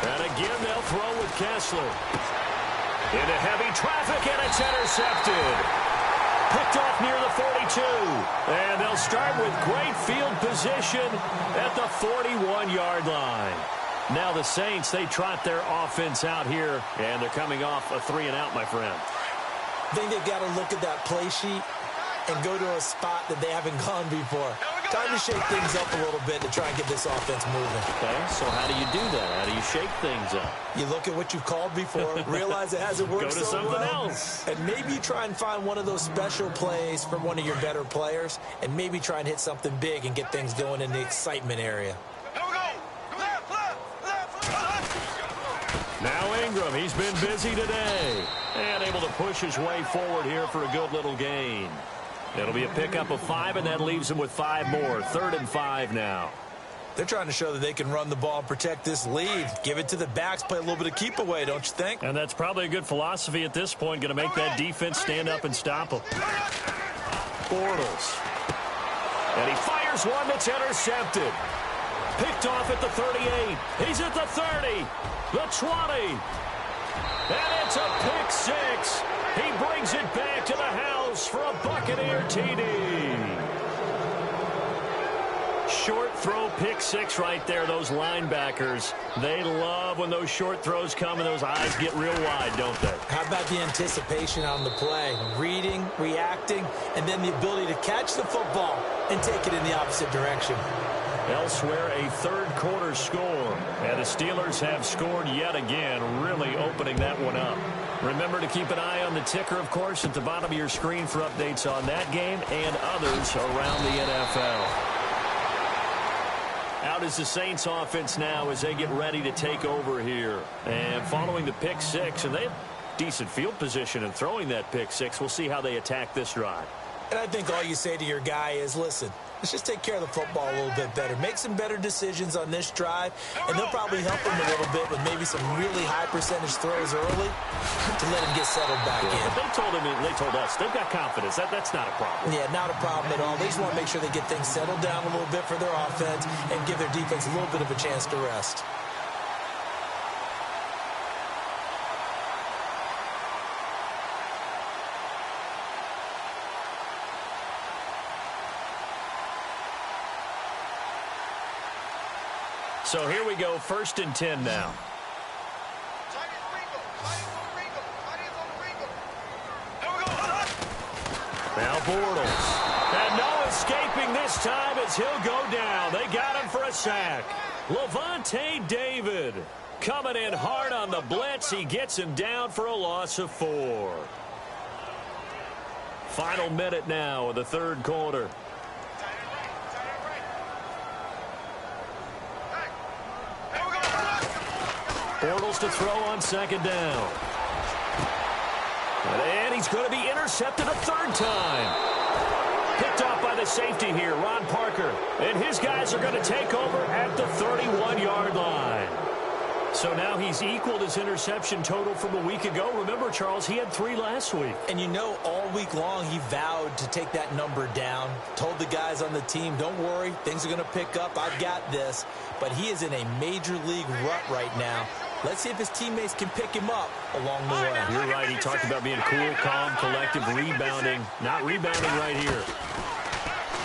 And again, they'll throw with Kessler. Into heavy traffic, and it's intercepted. Picked off near the 42. And they'll start with great field position at the 41-yard line. Now the Saints, they trot their offense out here, and they're coming off a 3-and-out, my friend.
I think they've got to look at that play sheet and go to a spot that they haven't gone before. Time to shake things up a little bit to try and get this offense moving.
Okay, so how do you do that? How do you shake things up?
You look at what you've called before, realize it hasn't worked
so
so
something
well,
else.
and maybe you try and find one of those special plays from one of your better players, and maybe try and hit something big and get things going in the excitement area.
Now Ingram, he's been busy today, and able to push his way forward here for a good little gain. It'll be a pickup of 5, and that leaves him with 5 more. 3rd and 5 now.
They're trying to show that they can run the ball and protect this lead. Give it to the backs, play a little bit of keep away, don't you think?
And that's probably a good philosophy at this point, going to make that defense stand up and stop them. Bortles. And he fires one that's intercepted. Picked off at the 38. He's at the 30. The 20. And it's a pick 6. He brings it back to the house for a Buccaneer TD. Short throw, pick 6 right there. Those linebackers, they love when those short throws come and those eyes get real wide, don't they?
How about the anticipation on the play? Reading, reacting, and then the ability to catch the football and take it in the opposite direction.
Elsewhere, a third-quarter score. And the Steelers have scored yet again, really opening that one up. Remember to keep an eye on the ticker, of course, at the bottom of your screen for updates on that game and others around the NFL. Out is the Saints offense now as they get ready to take over here. And following the pick 6, and they have decent field position in throwing that pick 6. We'll see how they attack this drive.
And I think all you say to your guy is, listen, let's just take care of the football a little bit better. Make some better decisions on this drive, and they'll probably help him a little bit with maybe some really high percentage throws early to let him get settled back in.
But they told us, they've got confidence. That's not a problem.
Yeah, not a problem at all. They just want to make sure they get things settled down a little bit for their offense and give their defense a little bit of a chance to rest.
So here we go, 1st and 10 now. Now Bortles. And no escaping this time as he'll go down. They got him for a sack. Levante David coming in hard on the blitz. He gets him down for a loss of 4. Final minute now of the third quarter. Bortles to throw on 2nd down. And he's going to be intercepted a 3rd time. Picked off by the safety here, Ron Parker. And his guys are going to take over at the 31-yard line. So now he's equaled his interception total from a week ago. Remember, Charles, he had 3 last week.
And you know, all week long he vowed to take that number down. Told the guys on the team, don't worry, things are going to pick up. I've got this. But he is in a major league rut right now. Let's see if his teammates can pick him up along the way.
You're right. He talked about being cool, calm, collective, rebounding. Not rebounding right here.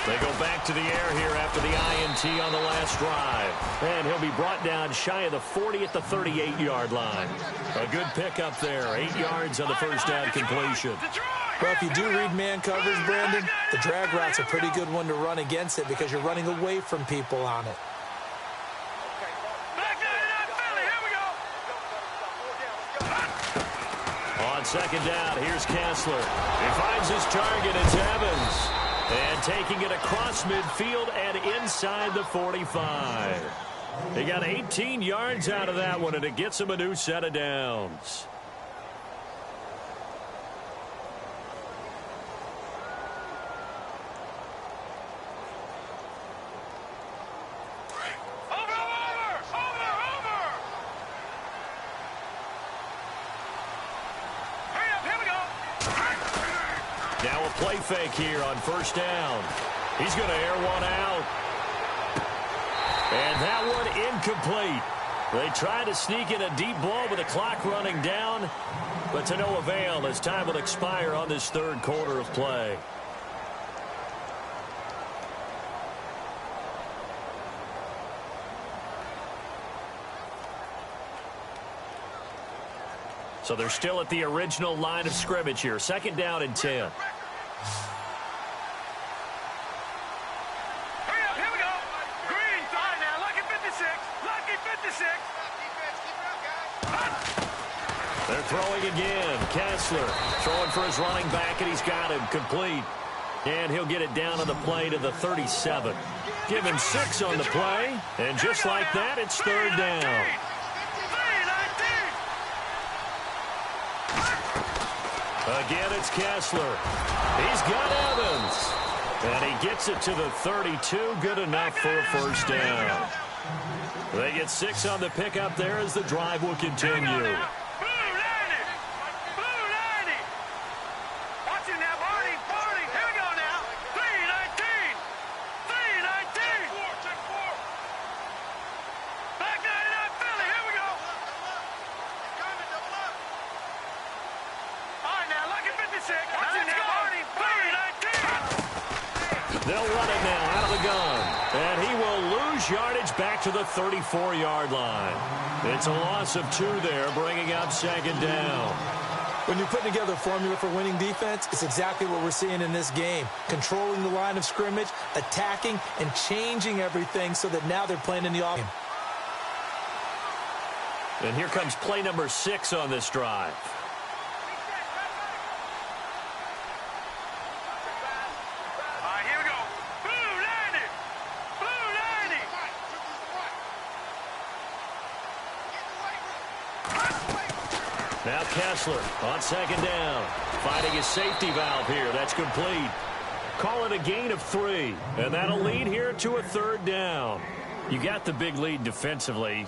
They go back to the air here after the INT on the last drive. And he'll be brought down shy of the 40 at the 38-yard line. A good pickup there. 8 yards on the first down completion.
Well, if you do read man coverage, Brandon, the drag route's a pretty good one to run against it because you're running away from people on it.
On second down, here's Kessler. He finds his target. It's Evans. And taking it across midfield and inside the 45. He got 18 yards out of that one, and it gets him a new set of downs. Now a play fake here on first down. He's going to air one out. And that one incomplete. They tried to sneak in a deep ball with the clock running down, but to no avail as time will expire on this third quarter of play. So they're still at the original line of scrimmage here. Second down and 10. They're throwing again. Kessler throwing for his running back, and he's got him complete. And he'll get it down on the play to the 37. Give him 6 on the play, and just like that, it's third down. Again, it's Kessler. He's got Evans. And he gets it to the 32. Good enough for a first down. They get 6 on the pickup there as the drive will continue. They'll run it now out of the gun. And he will lose yardage back to the 34-yard line. It's a loss of 2 there, bringing up second down.
When you're putting together a formula for winning defense, it's exactly what we're seeing in this game. Controlling the line of scrimmage, attacking, and changing everything so that now they're playing in the offense.
And here comes play number 6 on this drive. Now Kessler on second down. Finding his safety valve here. That's complete. Call it a gain of 3. And that'll lead here to a third down. You got the big lead defensively.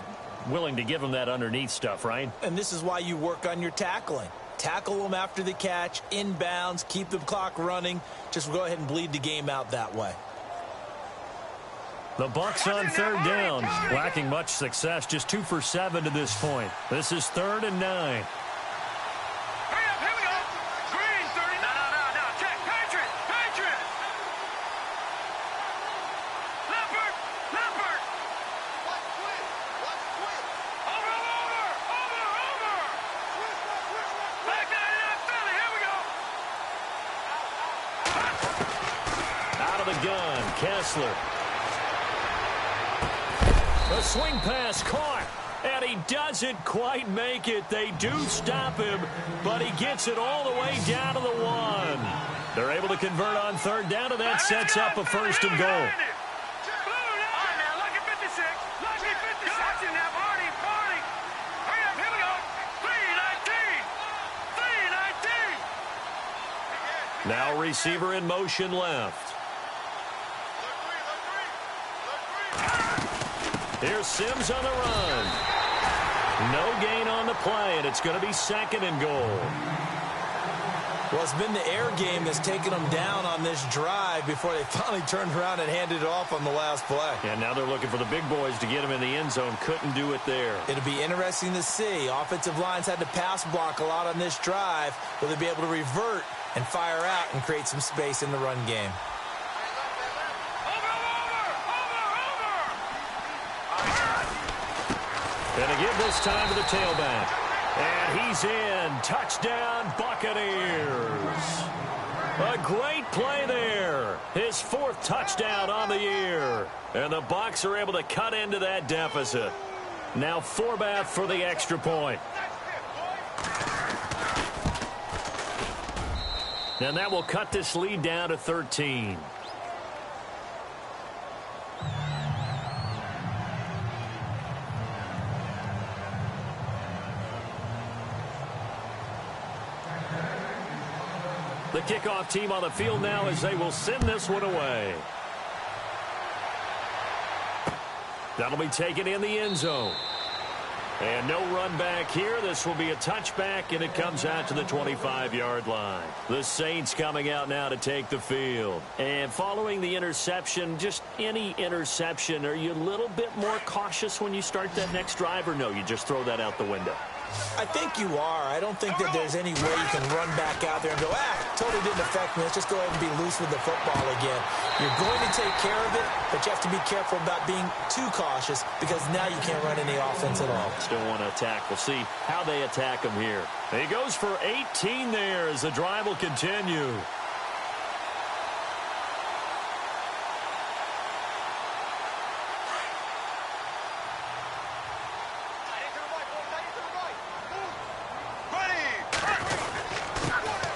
Willing to give them that underneath stuff, right?
And this is why you work on your tackling. Tackle them after the catch, inbounds, keep the clock running. Just go ahead and bleed the game out that way.
The Bucs on third down. Lacking much success. Just 2 for 7 to this point. This is 3rd and 9. Gun, Kessler. A swing pass caught, and he doesn't quite make it. They do stop him, but he gets it all the way down to the 1. They're able to convert on third down, and that sets up a 1st and goal. Now receiver in motion left. Here's Sims on the run. No gain on the play, and it's going to be 2nd and goal.
Well, it's been the air game that's taken them down on this drive before they finally turned around and handed it off on the last play.
And now they're looking for the big boys to get him in the end zone. Couldn't do it there.
It'll be interesting to see. Offensive lines had to pass block a lot on this drive. Will they be able to revert and fire out and create some space in the run game?
And again this time to the tailback. And he's in. Touchdown, Buccaneers. A great play there. His 4th touchdown on the year. And the Bucs are able to cut into that deficit. Now Forbath for the extra point. And that will cut this lead down to 13. The kickoff team on the field now as they will send this one away. That'll be taken in the end zone. And no run back here. This will be a touchback, and it comes out to the 25-yard line. The Saints coming out now to take the field. And following the interception, just any interception, are you a little bit more cautious when you start that next drive, or no, you just throw that out the window?
I think you are. I don't think that there's any way you can run back out there and go, totally didn't affect me. Let's just go ahead and be loose with the football again. You're going to take care of it, but you have to be careful about being too cautious because now you can't run any offense at all.
Still want to attack. We'll see how they attack him here. He goes for 18 there as the drive will continue.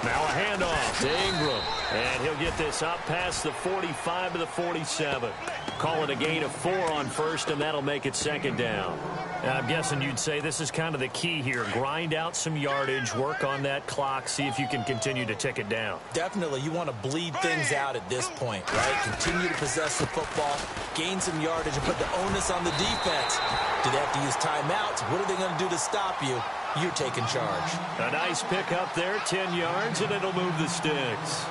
Now a handoff to Ingram. And he'll get this up past the 45 to the 47. Call it a gain of 4 on first, and that'll make it second down. And I'm guessing you'd say this is kind of the key here. Grind out some yardage, work on that clock, see if you can continue to tick it down.
Definitely. You want to bleed things out at this point, right? Continue to possess the football, gain some yardage, and put the onus on the defense. Do they have to use timeouts? What are they going to do to stop you? You're taking charge.
A nice pick up there, 10 yards, and it'll move the sticks.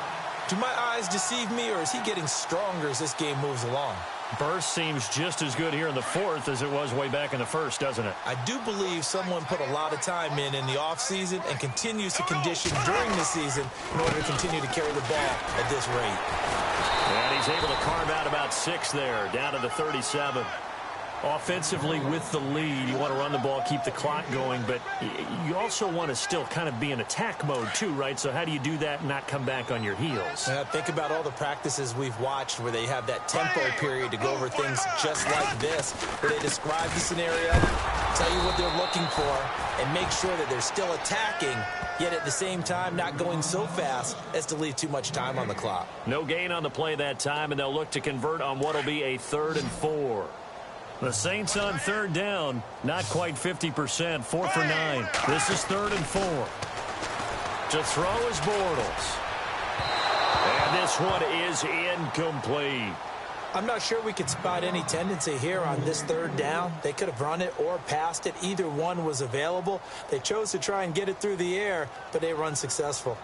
Do my eyes deceive me, or is he getting stronger as this game moves along?
Burst seems just as good here in the fourth as it was way back in the first, doesn't it?
I do believe someone put a lot of time in the offseason and continues to condition during the season in order to continue to carry the ball at this rate.
And he's able to carve out about 6 there, down to the 37. Offensively with the lead, you want to run the ball, keep the clock going, but you also want to still kind of be in attack mode too, right? So how do you do that and not come back on your heels?
Think about all the practices we've watched where they have that tempo period to go over things just like this, where they describe the scenario, tell you what they're looking for, and make sure that they're still attacking, yet at the same time not going so fast as to leave too much time on the clock.
No gain on the play that time, and they'll look to convert on what will be a 3rd and 4. The Saints on 3rd down, not quite 50%, 4 for 9. This is 3rd and 4. To throw is Bortles. And this one is incomplete.
I'm not sure we could spot any tendency here on this 3rd down. They could have run it or passed it. Either one was available. They chose to try and get it through the air, but they were unsuccessful.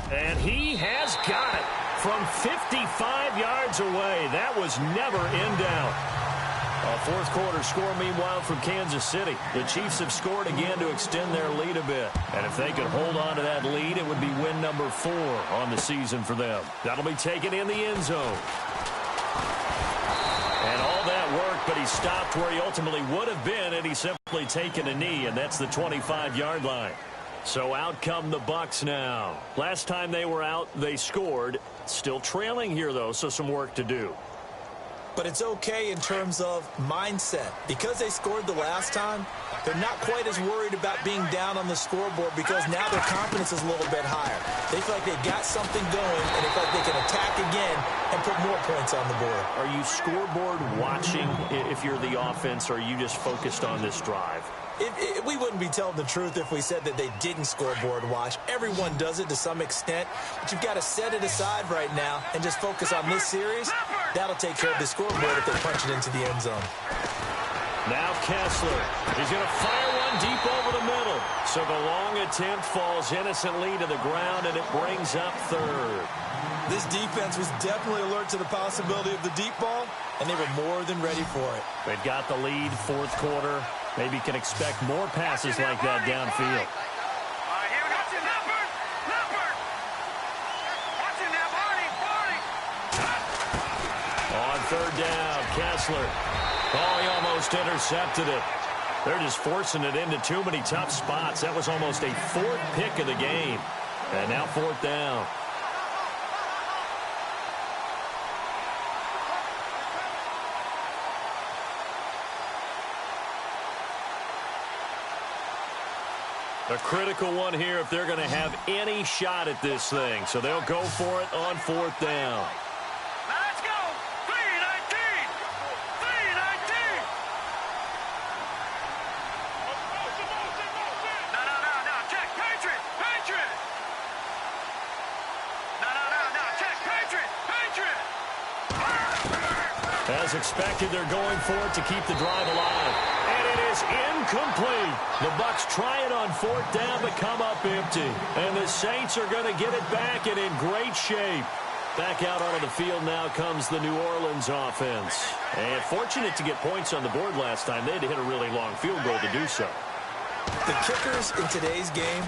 And he has got it from 55 yards away. That was never in doubt. A fourth quarter score, meanwhile, from Kansas City. The Chiefs have scored again to extend their lead a bit. And if they could hold on to that lead, it would be win number 4 on the season for them. That'll be taken in the end zone. And all that worked, but he stopped where he ultimately would have been, and he simply taken a knee, and that's the 25-yard line. So out come the Bucs now. Last time they were out, they scored. Still trailing here, though, so some work to do.
But it's okay in terms of mindset. Because they scored the last time, they're not quite as worried about being down on the scoreboard because now their confidence is a little bit higher. They feel like they've got something going, and they feel like they can attack again and put more points on the board.
Are you scoreboard watching if you're the offense, or are you just focused on this drive?
We wouldn't be telling the truth if we said that they didn't scoreboard watch. Everyone does it to some extent, but you've got to set it aside right now and just focus on this series. That'll take care of the scoreboard if they punch it into the end zone.
Now Kessler. He's going to fire one deep over the middle. So the long attempt falls innocently to the ground, and it brings up 3rd.
This defense was definitely alert to the possibility of the deep ball, and they were more than ready for it.
They've got the lead, fourth quarter. Maybe can expect more passes like that downfield. On 3rd down, Kessler. Oh, he almost intercepted it. They're just forcing it into too many tough spots. That was almost a 4th pick of the game. And now 4th down. A critical one here if they're going to have any shot at this thing. So they'll go for it on 4th down.
Now let's go. 3-19. 3-19. No. Check. Patriot. No. Check. Patriot.
As expected, they're going for it to keep the drive alive. And it is incomplete. The Bucs try it on 4th down, but come up empty. And the Saints are going to get it back and in great shape. Back out onto the field now comes the New Orleans offense. And fortunate to get points on the board last time. They had to hit a really long field goal to do so.
The kickers in today's game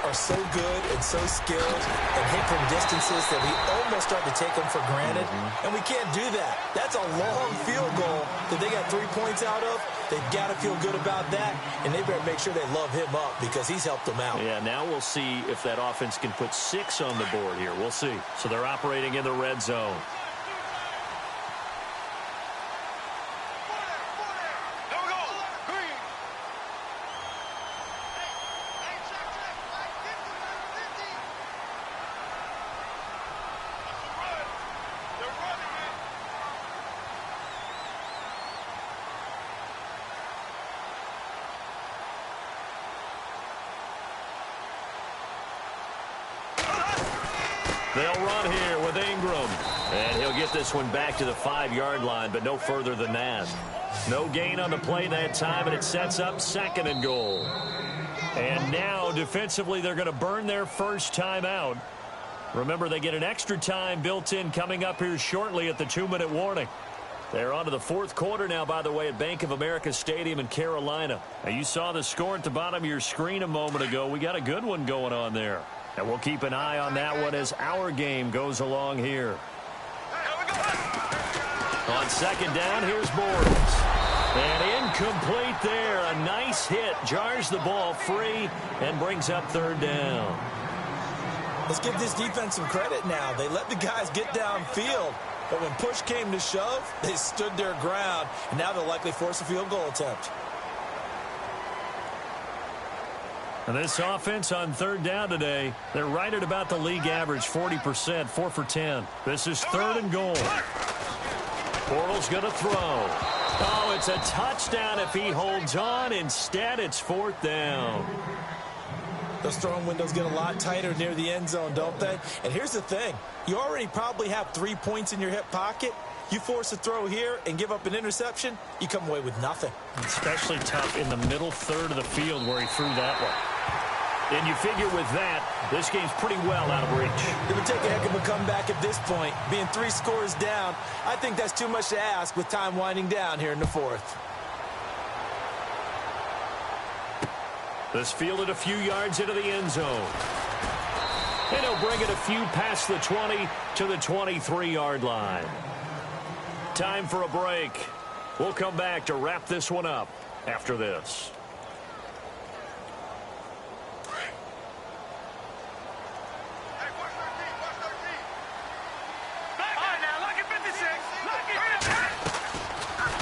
are so good and so skilled and hit from distances that we almost start to take them for granted. And we can't do that. That's a long field goal that they got 3 points out of. They've got to feel good about that, and they better make sure they love him up because he's helped them out.
Yeah, now we'll see if that offense can put 6 on the board here. We'll see. So they're operating in the red zone. They'll run here with Ingram. And he'll get this one back to the 5-yard line, but no further than that. No gain on the play that time, and it sets up 2nd and goal. And now, defensively, they're going to burn their first time out. Remember, they get an extra time built in coming up here shortly at the 2-minute warning. They're on to the 4th quarter now, by the way, at Bank of America Stadium in Carolina. Now, you saw the score at the bottom of your screen a moment ago. We got a good one going on there. And we'll keep an eye on that one as our game goes along here. On 2nd down, here's Bortles. And incomplete there. A nice hit. Jars the ball free and brings up 3rd down.
Let's give this defense some credit now. They let the guys get downfield. But when push came to shove, they stood their ground. And now they'll likely force a field goal attempt.
And this offense on 3rd down today, they're right at about the league average, 40%, 4 for 10. This is 3rd and goal. Bortles going to throw. Oh, it's a touchdown if he holds on. Instead, it's 4th down.
Those throwing windows get a lot tighter near the end zone, don't they? And here's the thing. You already probably have 3 points in your hip pocket. You force a throw here and give up an interception, you come away with nothing.
Especially tough in the middle third of the field where he threw that one. And you figure with that, this game's pretty well out of reach.
It would take a heck of a comeback at this point. Being 3 scores down, I think that's too much to ask with time winding down here in the 4th.
This fielded a few yards into the end zone. And he'll bring it a few past the 20 to the 23-yard line. Time for a break. We'll come back to wrap this one up after this.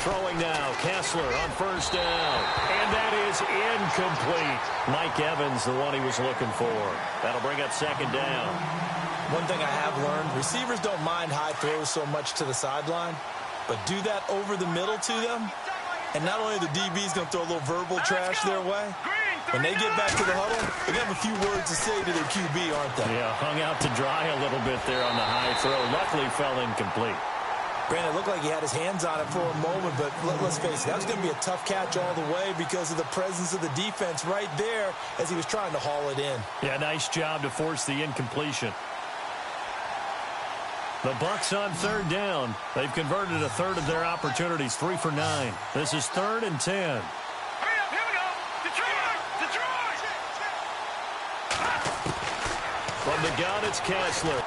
Throwing now, Kessler on 1st down. And that is incomplete. Mike Evans, the one he was looking for. That'll bring up 2nd down.
One thing I have learned, receivers don't mind high throws so much to the sideline, but do that over the middle to them, and not only the DB's going to throw a little verbal trash their way, when they get back to the huddle, they're going to have a few words to say to their QB, aren't they?
Yeah, hung out to dry a little bit there on the high throw. Luckily fell incomplete.
Granted, it looked like he had his hands on it for a moment, but let's face it, that was going to be a tough catch all the way because of the presence of the defense right there as he was trying to haul it in.
Yeah, nice job to force the incompletion. The Bucs on 3rd down. They've converted a third of their opportunities, 3 for 9. This is 3rd and 10.
Hurry up, here we go. Detroit!
From the gun, it's Kessler.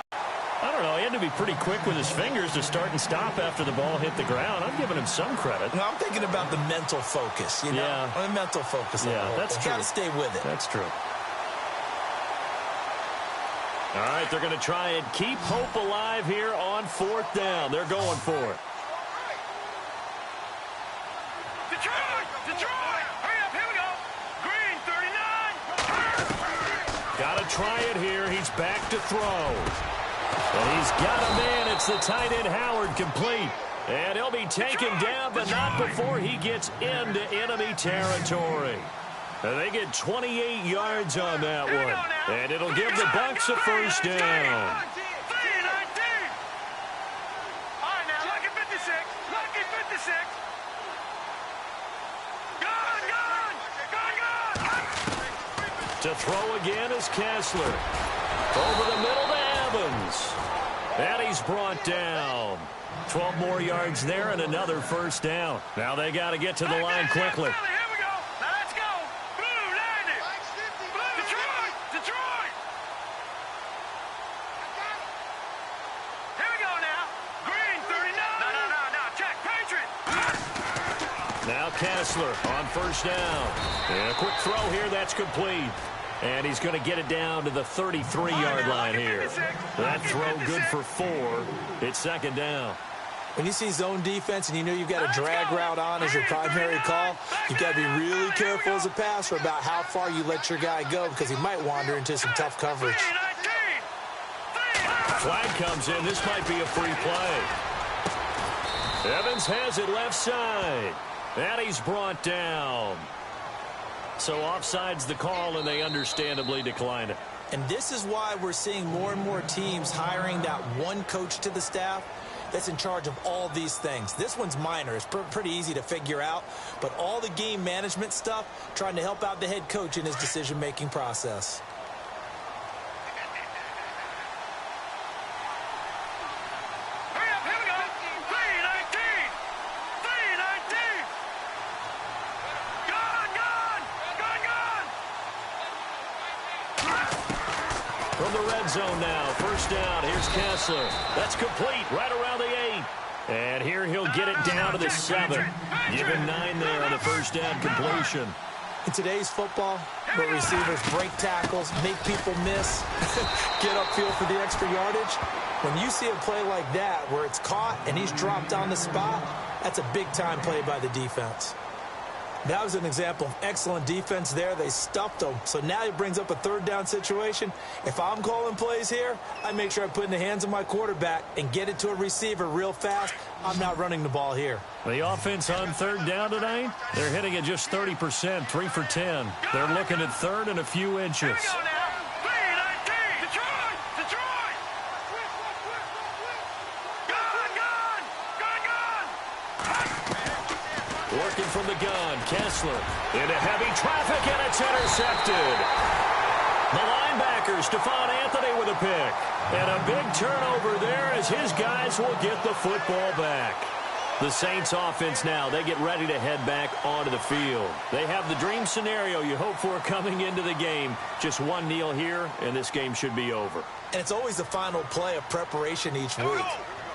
I don't know. He had to be pretty quick with his fingers to start and stop after the ball hit the ground. I'm giving him some credit.
No, I'm thinking about the mental focus, you know?
Yeah.
The mental focus.
Yeah, that's true.
Got to stay with it.
That's true. All right, they're going to try and keep hope alive here on 4th down. They're going for it.
Detroit! Hurry up, here we go. Green, 39.
try it here. He's back to throw. And he's got a man. It's the tight end Howard, complete. And he'll be taken down, but not before he gets into enemy territory. And they get 28 yards on that one. And it'll give the Bucs a first down.
All right, now, lucky 56. Lucky 56. Gone.
To throw again is Kessler. Over the middle to Evans. And he's brought down. 12 more yards there and another first down. Now they got to get to the line quickly.
Here we go. Now let's go. Blue 90. Detroit. Detroit. Here we go now. Green 39. No. Check. Patriot.
Now Kessler on first down. And a quick throw here. That's complete. And he's going to get it down to the 33-yard line here. That throw good for 4. It's second down.
When you see zone defense and you know you've got a drag route on as your primary call, you've got to be really careful as a passer about how far you let your guy go because he might wander into some tough coverage.
Flag comes in. This might be a free play. Evans has it left side. And he's brought down. So offside's the call, and they understandably decline it.
And this is why we're seeing more and more teams hiring that one coach to the staff that's in charge of all these things. This one's minor. It's pretty easy to figure out. But all the game management stuff, trying to help out the head coach in his decision-making process.
Hurry up, here we go. 319. Gone.
From the red zone now, first down. Here's Kessler. That's complete right around the 8. And here he'll get it down to the 7. Give him 9 there on the first down completion.
In today's football, where receivers break tackles, make people miss, get upfield for the extra yardage, when you see a play like that where it's caught and he's dropped on the spot, that's a big-time play by the defense. That was an example of excellent defense there. They stuffed him. So now it brings up a third down situation. If I'm calling plays here, I make sure I put it in the hands of my quarterback and get it to a receiver real fast. I'm not running the ball here.
The offense on third down tonight, they're hitting at just 30%, 3 for 10. They're looking at third and a few inches. Working from the gun, Kessler into heavy traffic, and it's intercepted. The linebacker, Stephon Anthony, with a pick. And a big turnover there as his guys will get the football back. The Saints offense now, they get ready to head back onto the field. They have the dream scenario you hope for coming into the game. Just one kneel here, and this game should be over.
And it's always the final play of preparation each week.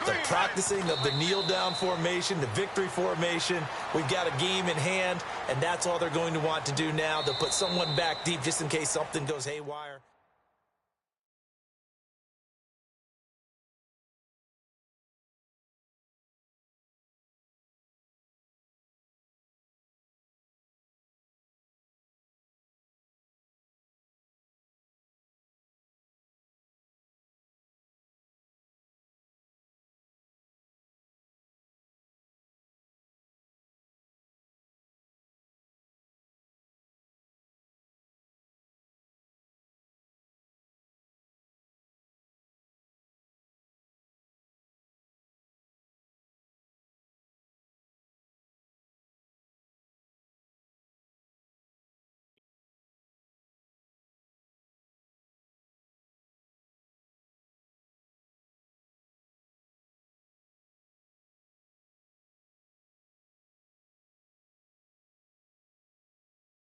The practicing of the kneel-down formation, the victory formation. We've got a game in hand, and that's all they're going to want to do now, to put someone back deep just in case something goes haywire.